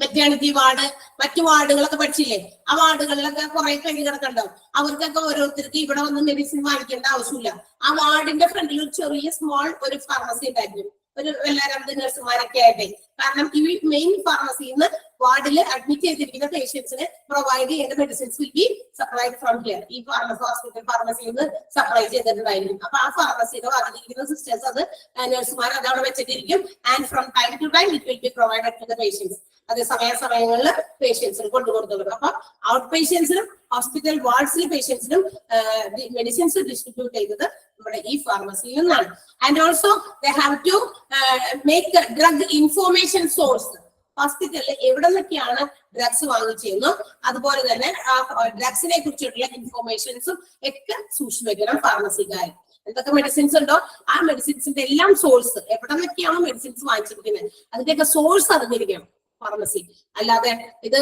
മെറ്റേണിറ്റി വാർഡ്, മറ്റു വാർഡുകളൊക്കെ പഠിച്ചില്ലേ, ആ വാർഡുകളിലൊക്കെ കുറെ കഴികളൊക്കെ ഉണ്ടാവും. അവർക്കൊക്കെ ഓരോരുത്തർക്ക് ഇവിടെ വന്ന് മെഡിസിൻ വാങ്ങിക്കേണ്ട ആവശ്യമില്ല. ആ വാർഡിന്റെ ഫ്രണ്ടിൽ ഒരു ചെറിയ സ്മോൾ ഒരു ഫാർമസി ഉണ്ടായിരിക്കും, ഒരു എല്ലാവരും നഴ്സുമാരൊക്കെ ആയിട്ടേ. കാരണം ഈ മെയിൻ ഫാർമസിയിൽ നിന്ന് വാർഡിൽ അഡ്മിറ്റ് ചെയ്തിരിക്കുന്ന പേഷ്യൻസിന് പ്രൊവൈഡ് ചെയ്യേണ്ട medicines will be supplied from here. ഈ ഹോസ്പിറ്റൽ ഫാർമസിയിൽ നിന്ന് സപ്ലൈ ചെയ്തിട്ടുണ്ടായിരിക്കും. അപ്പൊ ആ ഫാർമസിയുടെ വാർഡിലിരിക്കുന്ന സിസ്റ്റേഴ്സ് അത് നഴ്സുമാർ അത് അവിടെ വെച്ചിട്ടിരിക്കും. And from time to time it will be provided to the patients. അത് സമയങ്ങളിൽ പേഷ്യൻസിന് കൊണ്ടുകൊടുത്തവരും. അപ്പൊ ഔട്ട് പേഷ്യൻസിനും ഹോസ്പിറ്റൽ വാർഡ്സിലെ പേഷ്യൻസിനും മെഡിസിൻസ് ഡിസ്ട്രിബ്യൂട്ട് ചെയ്തത് നമ്മുടെ ഈ ഫാർമസിയിൽ നിന്നാണ്. And also they have to make drug information source. ഹോസ്പിറ്റലിൽ എവിടെ നിന്നൊക്കെയാണ് ഡ്രഗ്സ് വാങ്ങിച്ചെന്നും അതുപോലെ തന്നെ ആ ഡ്രഗ്സിനെ കുറിച്ചിട്ടുള്ള ഇൻഫോർമേഷൻസും ഒക്കെ സൂക്ഷിച്ചു വെക്കണം ഫാർമസിക്കാർ. എന്തൊക്കെ മെഡിസിൻസ് ഉണ്ടോ ആ മെഡിസിൻസിന്റെ എല്ലാം സോഴ്സ്, എവിടെ നിന്നൊക്കെയാണോ മെഡിസിൻസ് വാങ്ങിച്ചിരിക്കുന്നത് അതിന്റെയൊക്കെ സോഴ്സ് അറിഞ്ഞിരിക്കണം ഫാർമസി. അല്ലാതെ ഇത്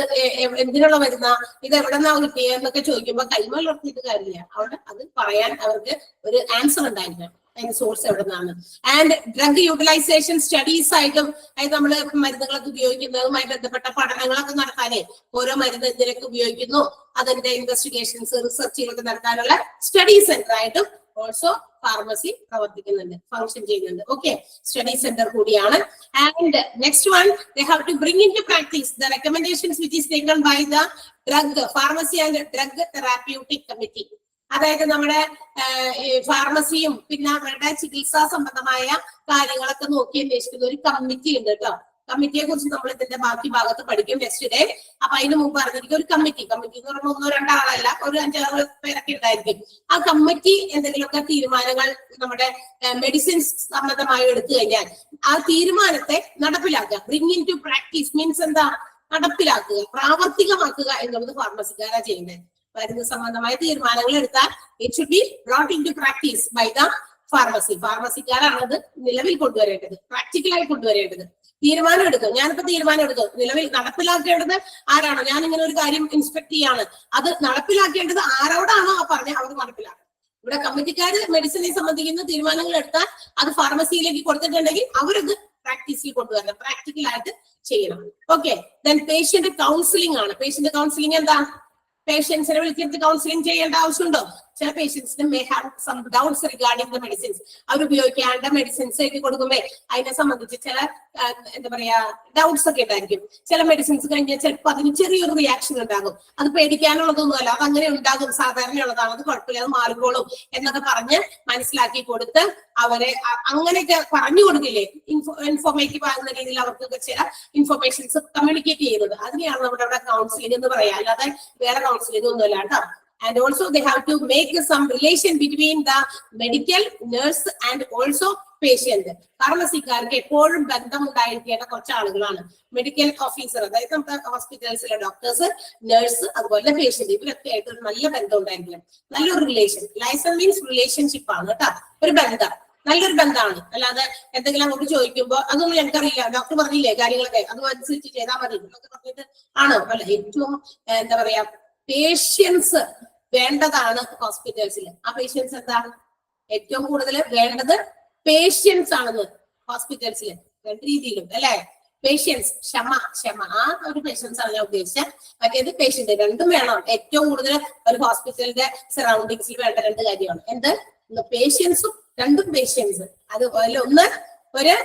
എന്തിനുള്ള മരുന്ന, ഇത് എവിടെ നിന്നാ കിട്ടിയെന്നൊക്കെ ചോദിക്കുമ്പോൾ കൈമലർത്തിയിട്ട് കാര്യമില്ല. അവിടെ അത് പറയാൻ അവർക്ക് ഒരു ആൻസർ ഉണ്ടായിരിക്കണം, അതിന്റെ സോഴ്സ് എവിടെ നിന്നാണ്. ആൻഡ് ഡ്രഗ് യൂട്ടിലൈസേഷൻ സ്റ്റഡീസ് ആയിട്ടും, അതായത് നമ്മള് മരുന്നുകളൊക്കെ ഉപയോഗിക്കുന്നതുമായി ബന്ധപ്പെട്ട പഠനങ്ങളൊക്കെ നടത്താനേ ഓരോ മരുന്ന് എന്തിനൊക്കെ ഉപയോഗിക്കുന്നു അതിന്റെ ഇൻവെസ്റ്റിഗേഷൻസ് റിസർച്ചുകളൊക്കെ നടത്താനുള്ള സ്റ്റഡി സെന്റർ ആയിട്ടും ഓൾസോ ഫാർമസി പ്രവർത്തിക്കുന്നുണ്ട്, ഫംഗ്ഷൻ ചെയ്യുന്നുണ്ട്. ഓക്കെ, സ്റ്റഡി സെന്റർ കൂടിയാണ്. And next one, they have to bring in to practice the recommendations which is taken by the drug pharmacy and drug therapeutic committee. അതായത് നമ്മുടെ ഫാർമസിയും പിന്നെ അവരുടെ ചികിത്സാ സംബന്ധമായ കാര്യങ്ങളൊക്കെ നോക്കി അന്വേഷിക്കുന്ന ഒരു കമ്മിറ്റി ഉണ്ട് കേട്ടോ. കമ്മിറ്റിയെ കുറിച്ച് നമ്മൾ ഇതിന്റെ ബാക്കി ഭാഗത്ത് പഠിക്കും നെക്സ്റ്റ് ഡേ. അപ്പൊ അതിന് മുമ്പ് പറഞ്ഞിരിക്കും ഒരു കമ്മിറ്റി എന്ന് പറയുമ്പോൾ 1-2 ആളല്ല, ഒരു 5-6 പേരൊക്കെ ഉണ്ടായിരിക്കും. ആ കമ്മിറ്റി എന്തെങ്കിലുമൊക്കെ തീരുമാനങ്ങൾ നമ്മുടെ മെഡിസിൻസ് സംബന്ധമായി എടുത്തു കഴിഞ്ഞാൽ ആ തീരുമാനത്തെ നടപ്പിലാക്കുക. Bring in to practice means എന്താ, നടപ്പിലാക്കുക, പ്രാവർത്തികമാക്കുക എന്നുള്ളത് ഫാർമസിക്കാരാ ചെയ്യുന്നത്. മരുന്ന് സംബന്ധമായ തീരുമാനങ്ങൾ എടുത്താൽ it should be brought in to practice by the pharmacy. ഫാർമസിക്കാരാണ് അത് നിലവിൽ കൊണ്ടുവരേണ്ടത്, പ്രാക്ടിക്കലായി കൊണ്ടുവരേണ്ടത്. തീരുമാനം എടുക്കും, ഞാനിപ്പോ തീരുമാനം എടുക്കും, നിലവിൽ നടപ്പിലാക്കേണ്ടത് ആരാണോ, ഞാൻ ഇങ്ങനെ ഒരു കാര്യം ഇൻസ്പെക്ട് ചെയ്യാണ്, അത് നടപ്പിലാക്കേണ്ടത് ആരോടാണോ ആ പറഞ്ഞ അവർ നടപ്പിലാക്കണം. ഇവിടെ കമ്മിറ്റിക്കാര് മെഡിസിനെ സംബന്ധിക്കുന്ന തീരുമാനങ്ങൾ എടുത്താൽ അത് ഫാർമസിയിലേക്ക് കൊടുത്തിട്ടുണ്ടെങ്കിൽ അവരത് പ്രാക്ടീസിൽ കൊണ്ടുവരണം, പ്രാക്ടിക്കലായിട്ട് ചെയ്യണം. ഓക്കെ, ദെൻ പേഷ്യന്റ് കൗൺസിലിംഗ് ആണ്. പേഷ്യന്റ് കൗൺസിലിംഗ് എന്താ, പേഷ്യൻസിനെ വിളിച്ചിട്ട് കൗൺസിലിംഗ് ചെയ്യേണ്ട ആവശ്യമുണ്ടോ? ചില പേഷ്യൻസിന് may have some doubts regarding the medicines. അവർ ഉപയോഗിക്കേണ്ട മെഡിസിൻസ് ഒക്കെ കൊടുക്കുമ്പോൾ അതിനെ സംബന്ധിച്ച് ചില എന്താ പറയാ ഡൗട്ട്സ് ഒക്കെ ഉണ്ടായിരിക്കും. ചില മെഡിസിൻസ് കഴിഞ്ഞാൽ ചിലപ്പോൾ അതിന് ചെറിയൊരു റിയാക്ഷൻ ഉണ്ടാകും. അത് പേടിക്കാനുള്ളതൊന്നുമല്ല, അത് അങ്ങനെ ഉണ്ടാകും, സാധാരണയുള്ളതാണ്, അത് കുഴപ്പമില്ല, അത് മാറിക്കോളും എന്നൊക്കെ പറഞ്ഞ് മനസ്സിലാക്കി കൊടുത്ത് അവരെ അങ്ങനെയൊക്കെ പറഞ്ഞു കൊടുക്കില്ലേ, ഇൻഫോർമേറ്റീവ് ആകുന്ന രീതിയിൽ അവർക്കൊക്കെ ചില ഇൻഫർമേഷൻസ് കമ്മ്യൂണിക്കേറ്റ് ചെയ്യുന്നത്. അതിനെയാണ് നമ്മുടെ അവിടെ കൗൺസിലിംഗ് എന്ന് പറയാം, അല്ലാതെ വേറെ കൗൺസിലിംഗ് ഒന്നുമല്ല കേട്ടോ. And also they have to make some relation between the medical nurse and also patient. ഫാർമസിക്കാർക്ക് എപ്പോഴും ബന്ധമുണ്ടായിരിക്കേണ്ട കുറച്ച് ആളുകളാണ് മെഡിക്കൽ ഓഫീസർ, അതായത് നമ്മുടെ ഹോസ്പിറ്റൽസിലെ ഡോക്ടേഴ്സ്, നഴ്സ്, അതുപോലെ പേഷ്യന്റ്, ഇവരൊക്കെ ആയിട്ട് ഒരു നല്ല ബന്ധം ഉണ്ടായിരിക്കണം. നല്ലൊരു റിലേഷൻ. ലൈസൺ മീൻസ് റിലേഷൻഷിപ്പ് ആണ് കേട്ടോ, ഒരു ബന്ധം, നല്ലൊരു ബന്ധമാണ്. അല്ലാതെ എന്തെങ്കിലും അങ്ങോട്ട് ചോദിക്കുമ്പോ അതൊന്നും എനിക്കറിയില്ല, ഡോക്ടർ പറഞ്ഞില്ലേ കാര്യങ്ങളൊക്കെ, അതനുസരിച്ച് ചെയ്താൽ മതി എന്നൊക്കെ പറഞ്ഞിട്ട് ആണോ? അല്ല, ഏറ്റവും എന്താ പറയാ, പേഷ്യൻസ് വേണ്ടതാണ് ഹോസ്പിറ്റൽസിൽ. ആ പേഷ്യൻസ് എന്താണ് ഏറ്റവും കൂടുതൽ വേണ്ടത്? പേഷ്യൻസ് ആണെന്ന് ഹോസ്പിറ്റൽസിൽ രണ്ട് രീതിയിലും, അല്ലെ? പേഷ്യൻസ്, ക്ഷമ, ആ ഒരു പേഷ്യൻസ് ആണ് ഞാൻ ഉദ്ദേശിച്ചത്. മറ്റേത് പേഷ്യന്റ്, രണ്ടും വേണം. ഏറ്റവും കൂടുതൽ ഒരു ഹോസ്പിറ്റലിന്റെ സറൗണ്ടിങ്സിൽ വേണ്ട രണ്ട് കാര്യമാണ്. എന്ത്? പേഷ്യൻസും, രണ്ടും പേഷ്യൻസ്. അതുപോലെ ഒന്ന് ഒരു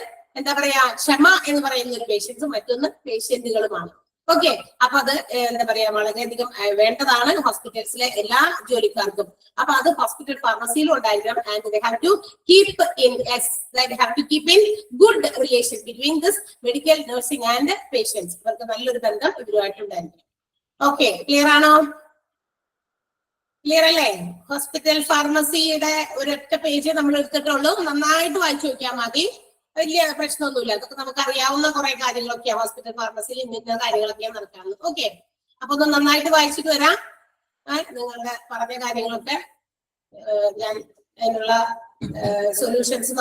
എന്താ പറയാ, ക്ഷമ എന്ന് പറയുന്ന ഒരു പേഷ്യൻസും, മറ്റൊന്ന് പേഷ്യന്റുകളുമാണ്. ഓക്കെ, അപ്പൊ അത് എന്താ പറയാ, വളരെയധികം വേണ്ടതാണ് ഹോസ്പിറ്റൽസിലെ എല്ലാ ജോലിക്കാർക്കും. അപ്പൊ അത് ഹോസ്പിറ്റൽ ഫാർമസിയിലും ഉണ്ടായിരിക്കണം. And they have to keep in good relation between this medical nursing and patients. ഇവർക്ക് നല്ലൊരു ബന്ധം ഇവരുമായിട്ടുണ്ടായിരിക്കും. ഓക്കെ, ക്ലിയർ ആണോ? ക്ലിയർ അല്ലേ? ഹോസ്പിറ്റൽ ഫാർമസിയുടെ ഒരൊറ്റ പേജ് നമ്മൾ എടുത്തിട്ടുള്ളൂ. നന്നായിട്ട് വായിച്ചു നോക്കിയാൽ മതി, വലിയ പ്രശ്നമൊന്നുമില്ല. അതൊക്കെ നമുക്ക് അറിയാവുന്ന കുറെ കാര്യങ്ങളൊക്കെയാണ്. ഹോസ്പിറ്റൽ ഫാർമസിയിൽ ഇന്ന കാര്യങ്ങളൊക്കെയാണ് നടക്കാറുള്ളത്. ഓക്കെ, അപ്പൊ ഒന്ന് നന്നായിട്ട് വായിച്ചിട്ട് വരാം. നിങ്ങളുടെ പറഞ്ഞ കാര്യങ്ങളൊക്കെ ഞാൻ അതിനുള്ള സൊല്യൂഷൻസ്